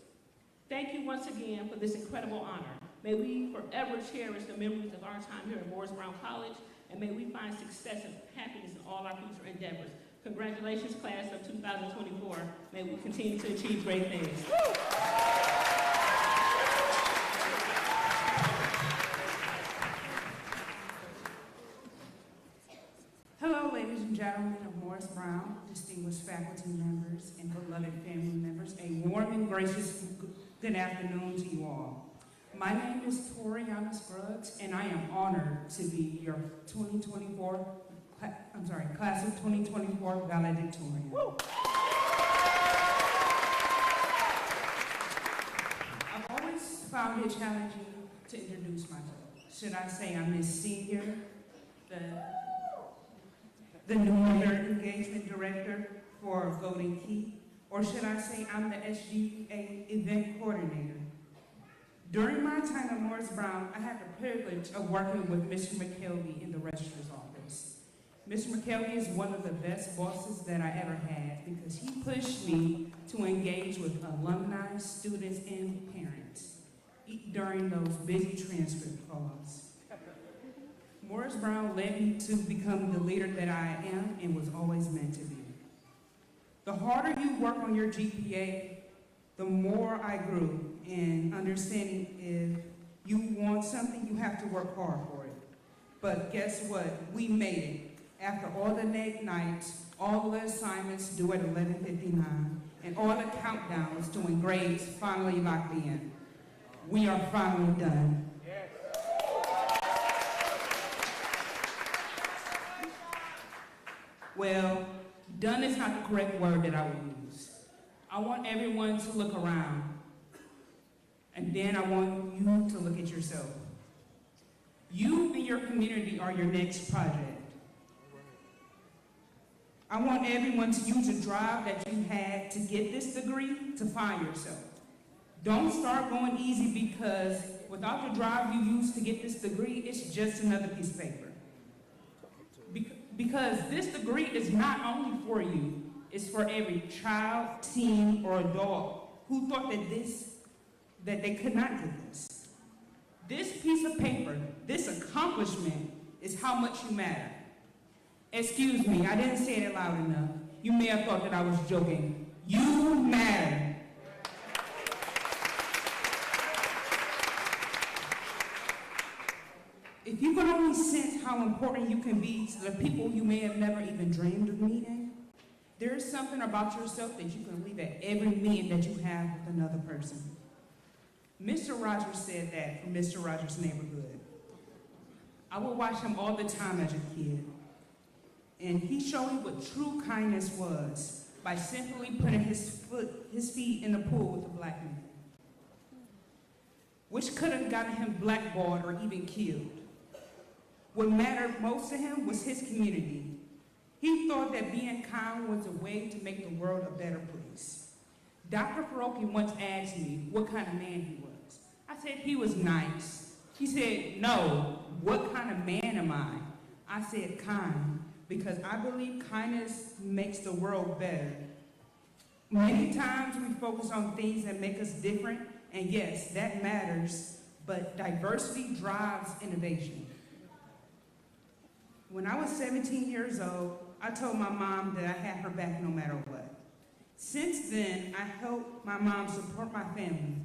Thank you once again for this incredible honor. May we forever cherish the memories of our time here at Morris Brown College, and may we find success and happiness in all our future endeavors. Congratulations, class of 2024. May we continue to achieve great things. Hello, ladies and gentlemen of Morris Brown, distinguished faculty members, and beloved family members. A warm and gracious good afternoon to you all. My name is Toriana Scruggs, and I am honored to be your class of 2024 valedictorian. Woo! I've always found it challenging to introduce myself. Should I say I'm Miss Senior, the new member engagement director for Golden Key, or should I say I'm the SGA event coordinator? During my time at Morris Brown, I had the privilege of working with Mr. McKelvey in the registrar's office. Mr. McKelvey is one of the best bosses that I ever had because he pushed me to engage with alumni, students, and parents during those busy transcript calls. Morris Brown led me to become the leader that I am and was always meant to be. The harder you work on your GPA, the more I grew in understanding if you want something, you have to work hard for it. But guess what? We made it. After all the late nights, all the assignments due at 11:59, and all the countdowns to when grades finally locked in. We are finally done. Well, done is not the correct word that I would use. I want everyone to look around, and then I want you to look at yourself. You and your community are your next project. I want everyone to use the drive that you had to get this degree to find yourself. Don't start going easy because without the drive you used to get this degree, it's just another piece of paper. Because this degree is not only for you, it's for every child, teen, or adult who thought that they could not do this. This piece of paper, this accomplishment, is how much you matter. Excuse me, I didn't say it loud enough. You may have thought that I was joking. You matter. If you could only sense how important you can be to the people you may have never even dreamed of meeting, there is something about yourself that you can leave at every meeting that you have with another person. Mr. Rogers said that from Mr. Rogers' Neighborhood. I would watch him all the time as a kid, and he showed me what true kindness was by simply putting his feet in the pool with a black man, which could have gotten him blackballed or even killed. What mattered most to him was his community. He thought that being kind was a way to make the world a better place. Dr. Faroki once asked me what kind of man he was. I said he was nice. He said, no, what kind of man am I? I said kind, because I believe kindness makes the world better. Many times we focus on things that make us different, and yes, that matters, but diversity drives innovation. When I was 17 years old, I told my mom that I had her back no matter what. Since then, I helped my mom support my family,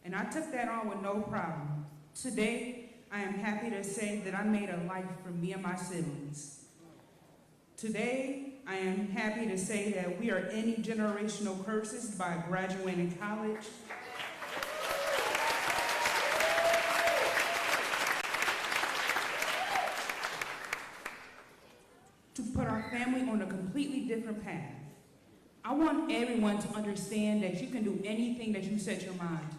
and I took that on with no problem. Today, I am happy to say that I made a life for me and my siblings. Today, I am happy to say that we are ending generational curses by graduating college. To put our family on a completely different path. I want everyone to understand that you can do anything that you set your mind to.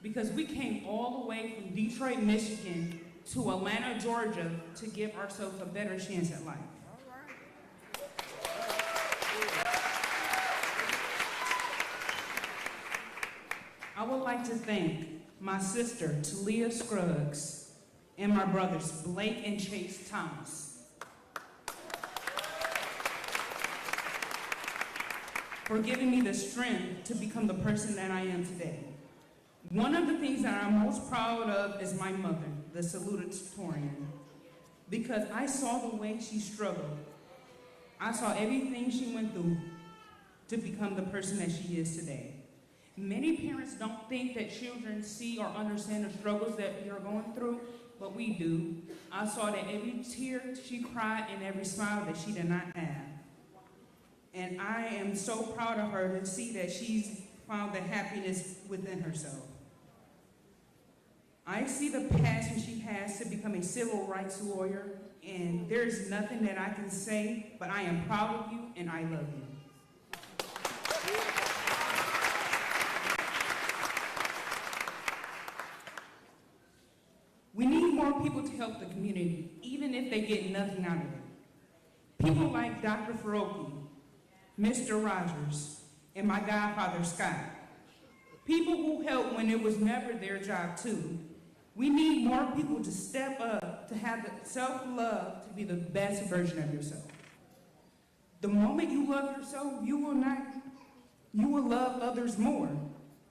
Because we came all the way from Detroit, Michigan to Atlanta, Georgia to give ourselves a better chance at life. I would like to thank my sister, Talia Scruggs, and my brothers, Blake and Chase Thomas, for giving me the strength to become the person that I am today. One of the things that I'm most proud of is my mother, the Salutatorian, because I saw the way she struggled. I saw everything she went through to become the person that she is today. Many parents don't think that children see or understand the struggles that you're going through, but we do. I saw that every tear she cried and every smile that she did not have. And I am so proud of her to see that she's found the happiness within herself. I see the passion she has to become a civil rights lawyer, and there's nothing that I can say, but I am proud of you and I love you. We need more people to help the community, even if they get nothing out of it. People like Dr. Faroki, Mr. Rogers, and my godfather, Scott. People who helped when it was never their job, too. We need more people to step up, to have the self-love, to be the best version of yourself. The moment you love yourself, you will love others more.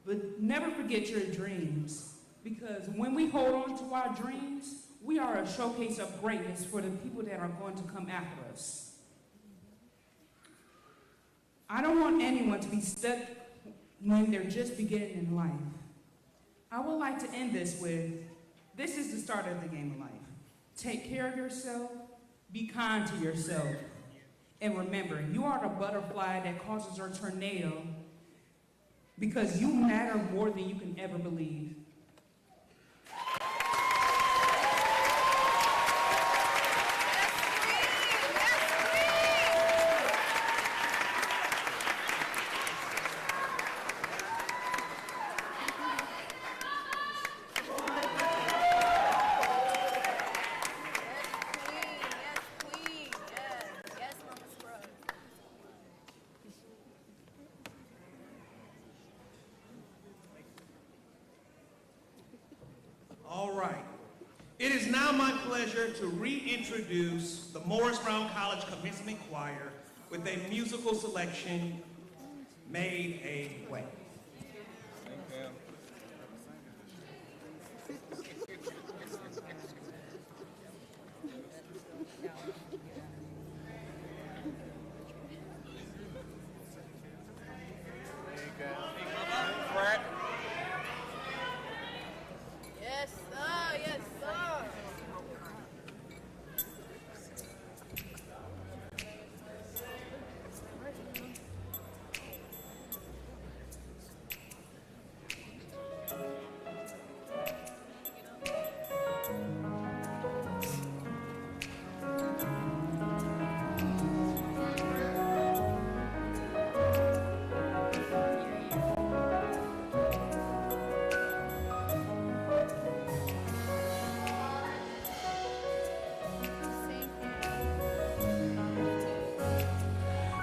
But never forget your dreams, because when we hold on to our dreams, we are a showcase of greatness for the people that are going to come after us. I don't want anyone to be stuck when they're just beginning in life. I would like to end this with, this is the start of the game of life. Take care of yourself, be kind to yourself, and remember, you are the butterfly that causes a tornado because you matter more than you can ever believe. It is now my pleasure to reintroduce the Morris Brown College Commencement Choir with a musical selection, Made a Way.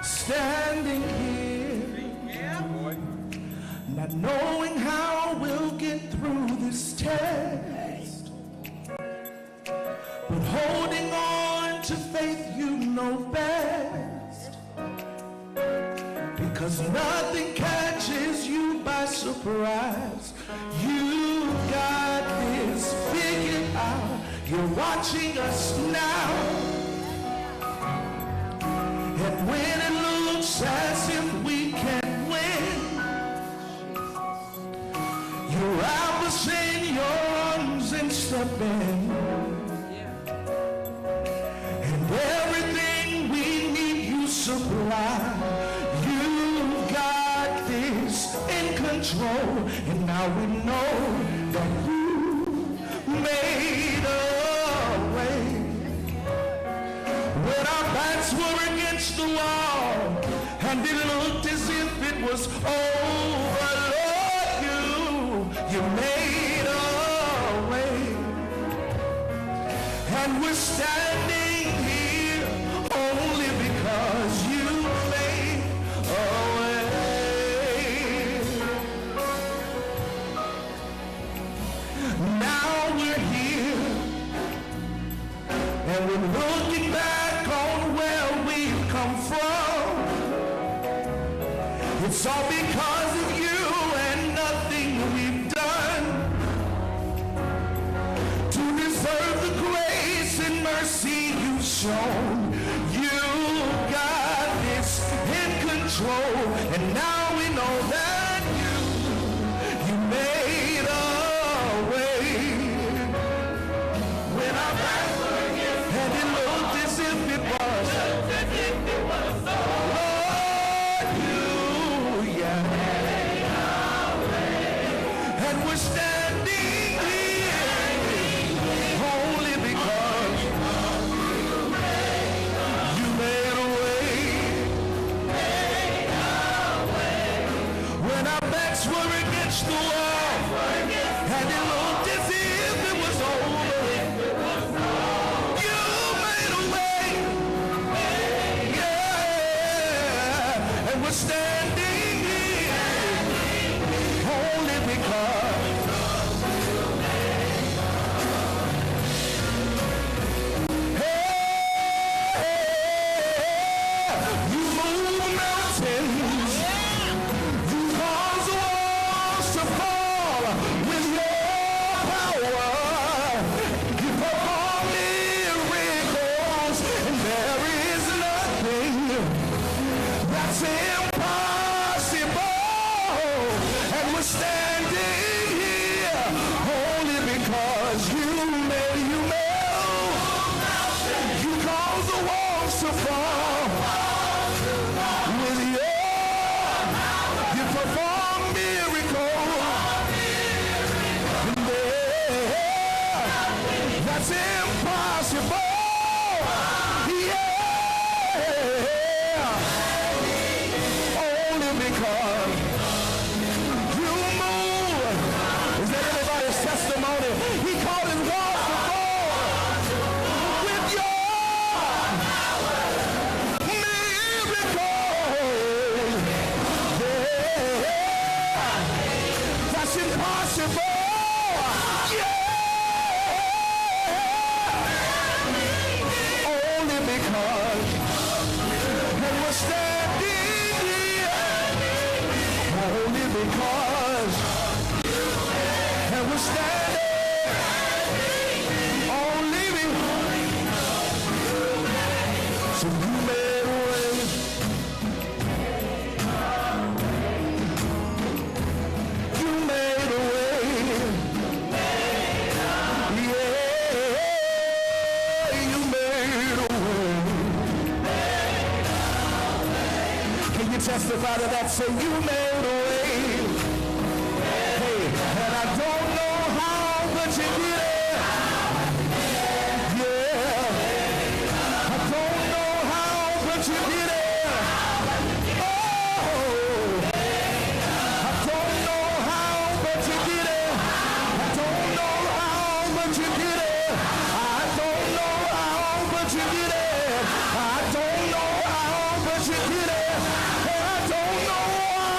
Standing here, not knowing how we'll get through this test, but holding on to faith you know best, because nothing catches you by surprise. You got this figured out. You're watching us now, and when it looks as if we can't win, you're Alpha and you're been. And everything we need you supply. You've got this in control. And now we know that you made a way. When our backs were against the wall and it looked as if it was over, Lord, you made a way. And we're standing here only because you made a way. Now we're here and we're looking back on where we've come from. It's all because of you and nothing we've done to deserve the grace and mercy you've shown. You got this in control, and now we know that you made a way. When our backs were against and it looked as if it was, Lord, yeah. And we're standing here only because you made a way. When our backs were against the wall and it looked as if it was over, you made a way. Yeah. And we're standing here only because you move mountains. You cause walls to fall with your power. You perform miracles, and there is nothing that's impossible. And we're standing here only because you cause the walls to fall with you perform miracles. And that's impossible. Yeah. Only because you move. Is that everybody's testimony? He called his walls to fall with your that's impossible. Yeah. Only because and we're standing here. Only because and we're standing. Only because so you made a way. You made a way. Yeah, you made a way. Can you testify to that? Say you made a way. Hey, and I don't know how, but you did it. Yeah, I don't know how, but you did it. Oh. I don't know how, but you did it. I don't know how, but you did it. I don't know how, but you did it. I don't know how, but you did it. And I don't know why.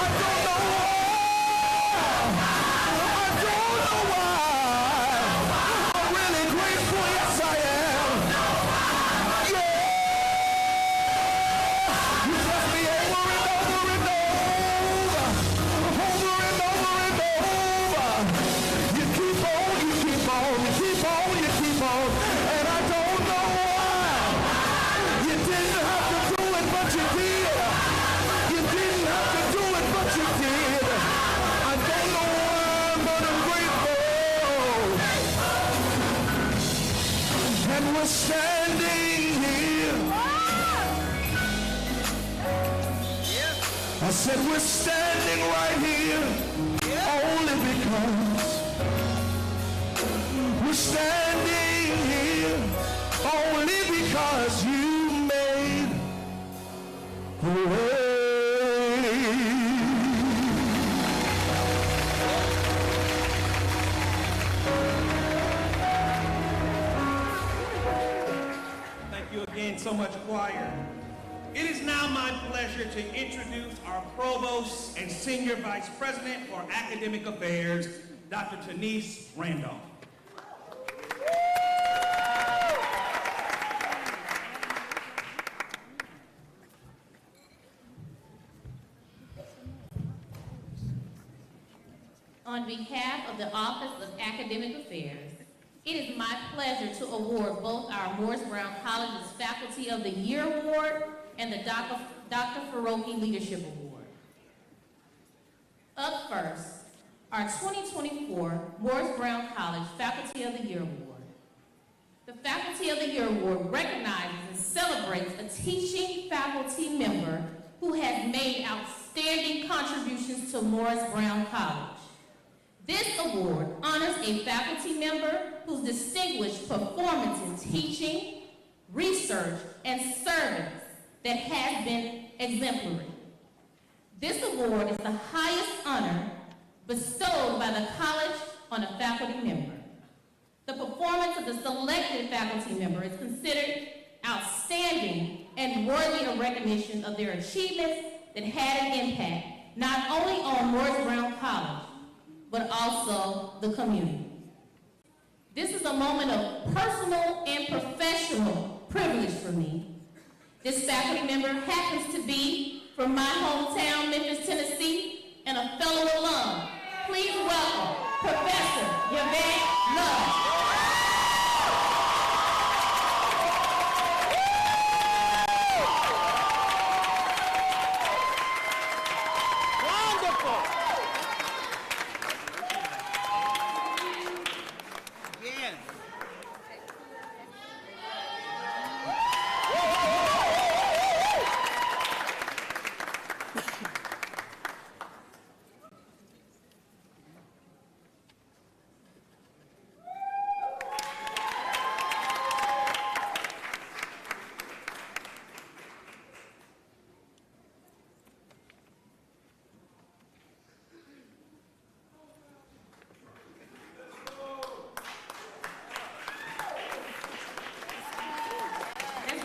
I don't know why. I said we're standing right here only because we're standing here only because you made a way. Thank you again so much, choir. It is now my pleasure to introduce our Provost and Senior Vice President for Academic Affairs, Dr. Tanise Randolph. On behalf of the Office of Academic Affairs, it is my pleasure to award both our Morris Brown College's Faculty of the Year Award and the Dr. Faroki Leadership Award. Up first, our 2024 Morris Brown College Faculty of the Year Award. The Faculty of the Year Award recognizes and celebrates a teaching faculty member who has made outstanding contributions to Morris Brown College. This award honors a faculty member whose distinguished performance in teaching, research, and service that has been exemplary. This award is the highest honor bestowed by the college on a faculty member. The performance of the selected faculty member is considered outstanding and worthy of recognition of their achievements that had an impact not only on Morris Brown College, but also the community. This is a moment of personal and professional privilege for me. This faculty member happens to be from my hometown, Memphis, Tennessee, and a fellow alum. Please welcome Professor Yvette Love.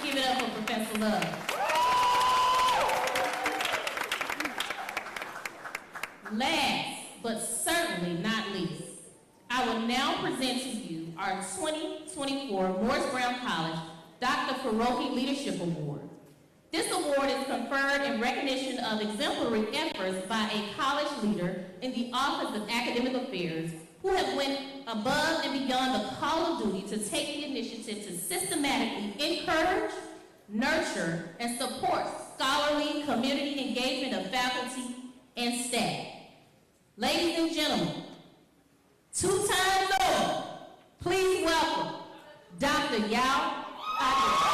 Give it up for Professor Love. Last, but certainly not least, I will now present to you our 2024 Morris Brown College Dr. Faroki Leadership Award. This award is conferred in recognition of exemplary efforts by a college leader in the Office of Academic Affairs who have went above and beyond the call of duty to take the initiative to systematically encourage, nurture, and support scholarly community engagement of faculty and staff. Ladies and gentlemen, 2 times over, please welcome Dr. Yao Ade.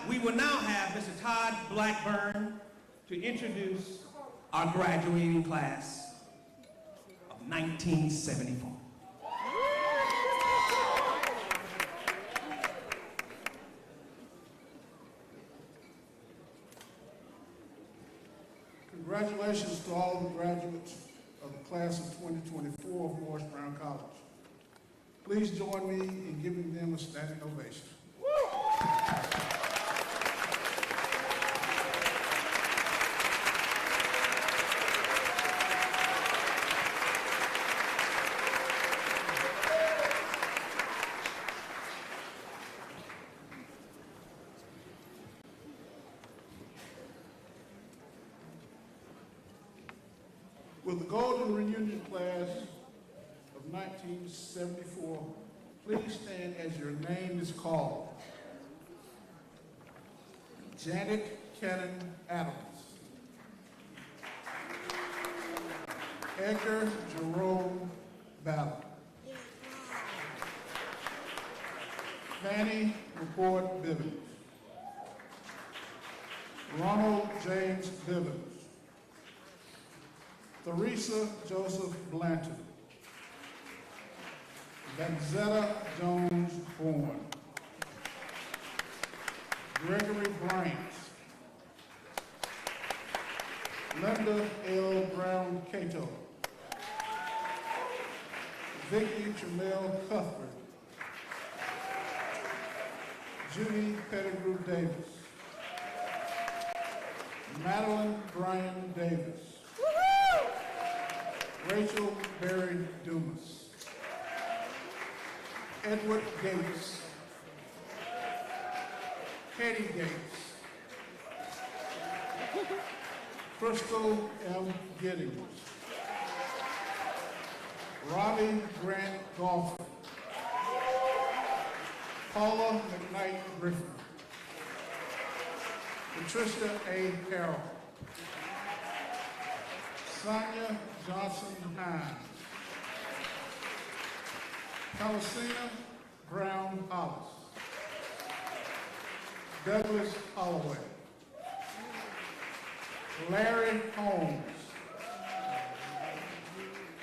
We will now have Mr. Todd Blackburn to introduce our graduating class of 1974. Congratulations to all the graduates of the class of 2024 of Morris Brown College. Please join me in giving them a standing ovation. the Golden Reunion Class of 1974, please stand as your name is called. Janet Cannon Adams. Edgar Jerome Ballard. Fannie McCord Bivens. Ronald James Bivens. Theresa Joseph Blanton. Vanzetta Jones Bourne. Gregory Bryant. Linda L. Brown Cato. Vicki Jamel Cuthbert. Judy Pettigrew Davis. Madeline Bryan Davis. Rachel Berry Dumas. Edward Gates. Katie Gates. Crystal M. Giddings. Robbie Grant Golfer. Paula McKnight Griffin. Patricia A. Carroll. Sonia Johnson Hines. Thomasina Brown Hollis. Douglas Holloway. Larry Holmes.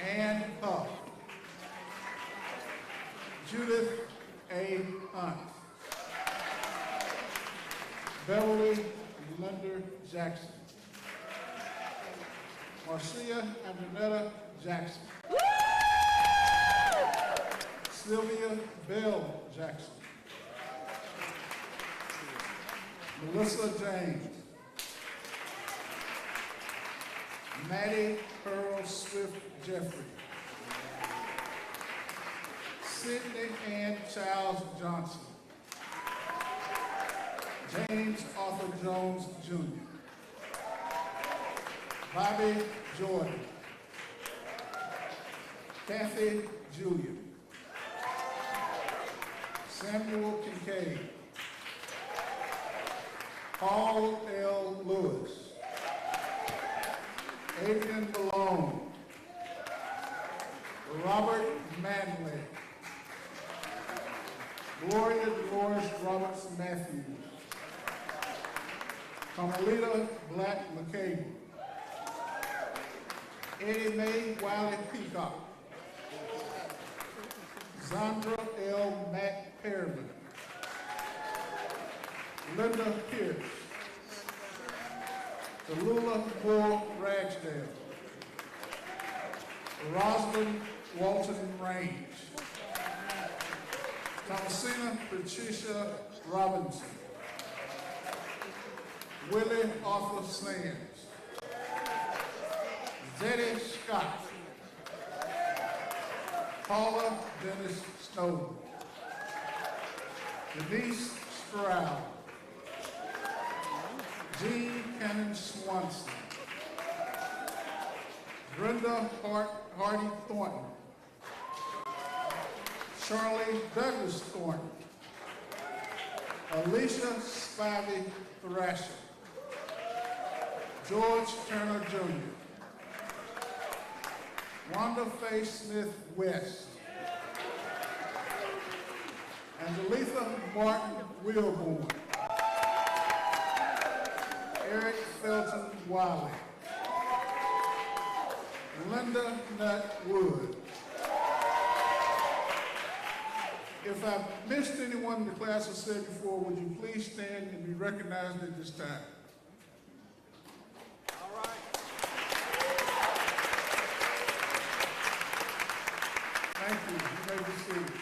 Ann Huff. Judith A. Hunt. Beverly Lunder Jackson. Marcia Antonetta Jackson. Sylvia Bell Jackson. Melissa James. Maddie Pearl Swift Jeffrey. Sydney Ann Charles Johnson. James Arthur Jones Jr. Bobby Jordan. Kathy Julian. Samuel Kincaid. Paul L. Lewis. Adrian Malone. Robert Manley. Gloria Dolores Roberts Matthews. Carmelita Black McCabe. Eddie Mae Wiley Peacock. Zandra L. Mack Perriman. Linda Pierce. Tallulah Moore Ragsdale. Rosalind Walton Range. Thomasina Patricia Robinson. Willie Arthur Sands. Zeddy Scott. Paula Dennis Snowden. Denise Stroud. Jean Cannon Swanson. Brenda Hardy Thornton. Charlie Douglas Thornton. Alicia Spivey Thrasher. George Turner Jr. Wanda Faye Smith West. Angelitha Martin Wilborn. Eric Felton Wiley. Linda Nutt Wood. If I've missed anyone in the class of 74, would you please stand and be recognized at this time? All right. Thank you. You may be seated.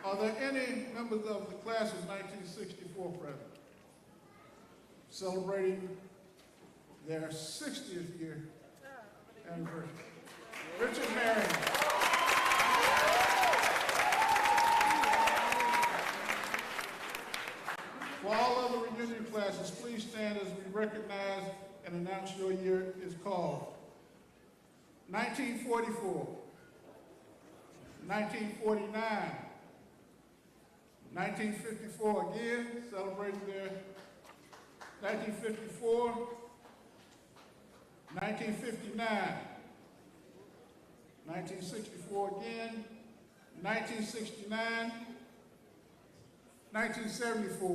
Are there any members of the class of 1964 present? Celebrating their 60th year anniversary. Richard Marion. For all other reunion classes, please stand as we recognize and announce your year is called. 1944, 1949, 1954 again, celebrating their 1954, 1959, 1964 again, 1969, 1974,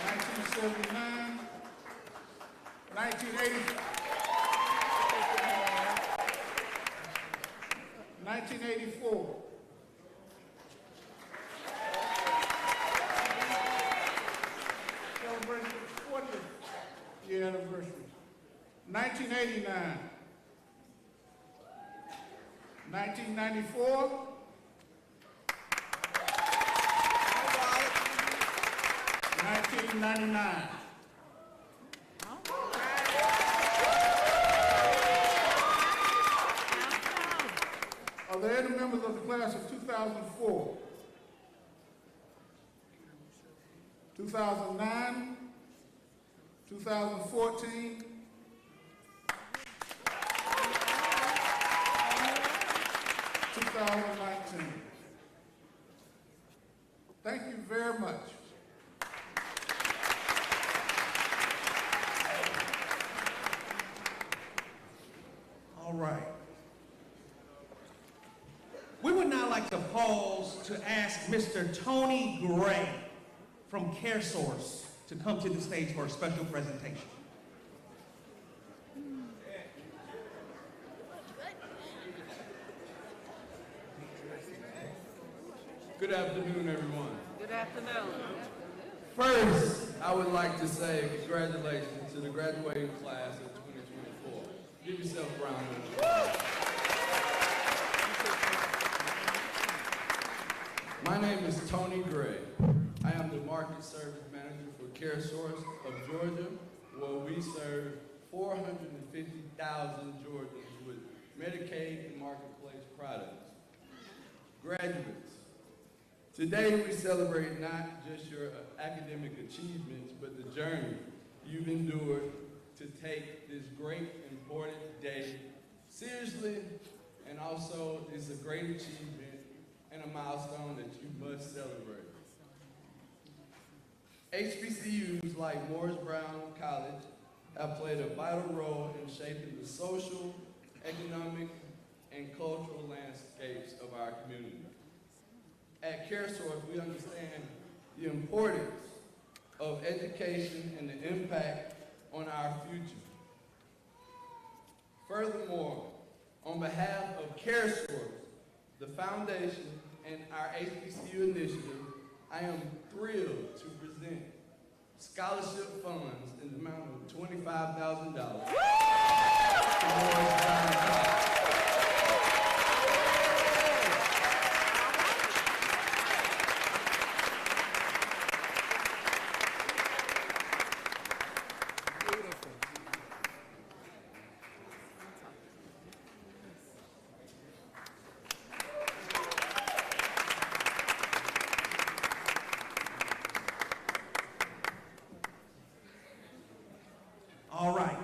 1979, 1980, 1984, celebrating the 40th year anniversary, 1989, 1994, 1999. Are there any members of the class of 2004, 2009, 2014, 2019? Thank you very much. All right. We would now like to pause to ask Mr. Tony Gray from CareSource to come to the stage for a special presentation. Good afternoon, everyone. Good afternoon. First, I would like to say congratulations to the graduating class of 2024. Give yourself a round of applause. My name is Tony Gray. I am the Market Service Manager for CareSource of Georgia, where we serve 450,000 Georgians with Medicaid and Marketplace products. Graduates, today we celebrate not just your academic achievements, but the journey you've endured to take this great, important day seriously, and also it's a great achievement and a milestone that you must celebrate. HBCUs like Morris Brown College have played a vital role in shaping the social, economic, and cultural landscapes of our community. At CareSource, we understand the importance of education and the impact on our future. Furthermore, on behalf of CareSource, the foundation, and our HBCU initiative, I am thrilled to present scholarship funds in the amount of $25,000 to Morris Brown College. All right.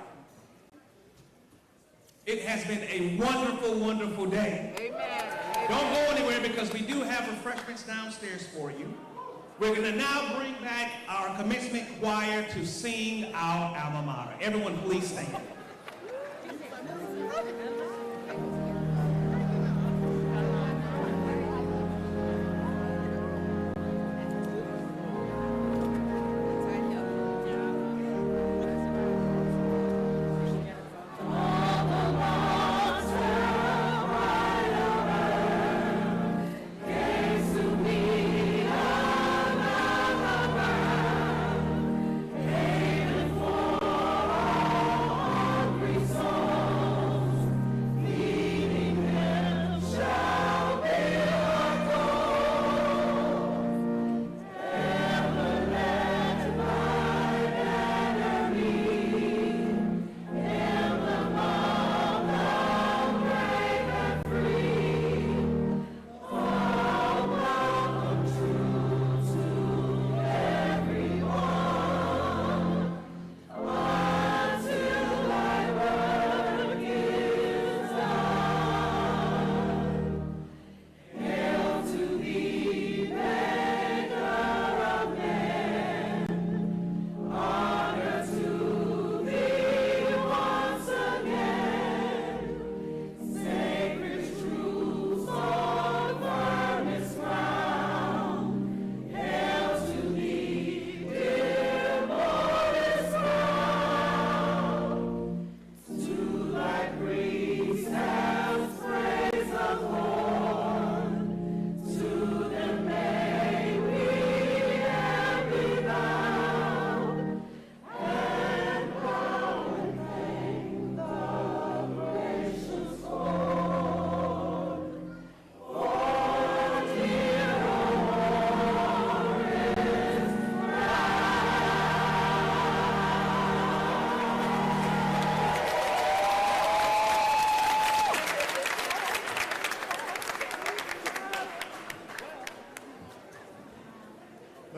It has been a wonderful, wonderful day. Amen. Don't go anywhere because we do have refreshments downstairs for you. We're going to now bring back our commencement choir to sing our alma mater. Everyone please stand.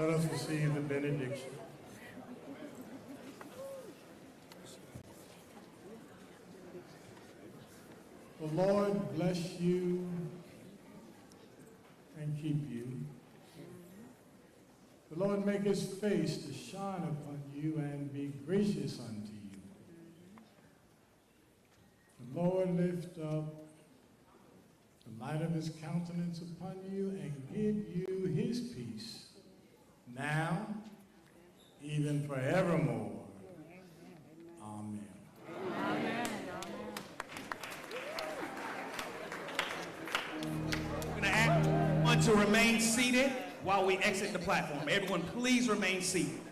Let us receive the benediction. The Lord bless you and keep you. The Lord make his face to shine upon you and be gracious unto you. The Lord lift up the light of his countenance upon you and give you his peace, now, even forevermore. Amen. Amen. We're going to ask everyone to remain seated while we exit the platform. Everyone, please remain seated.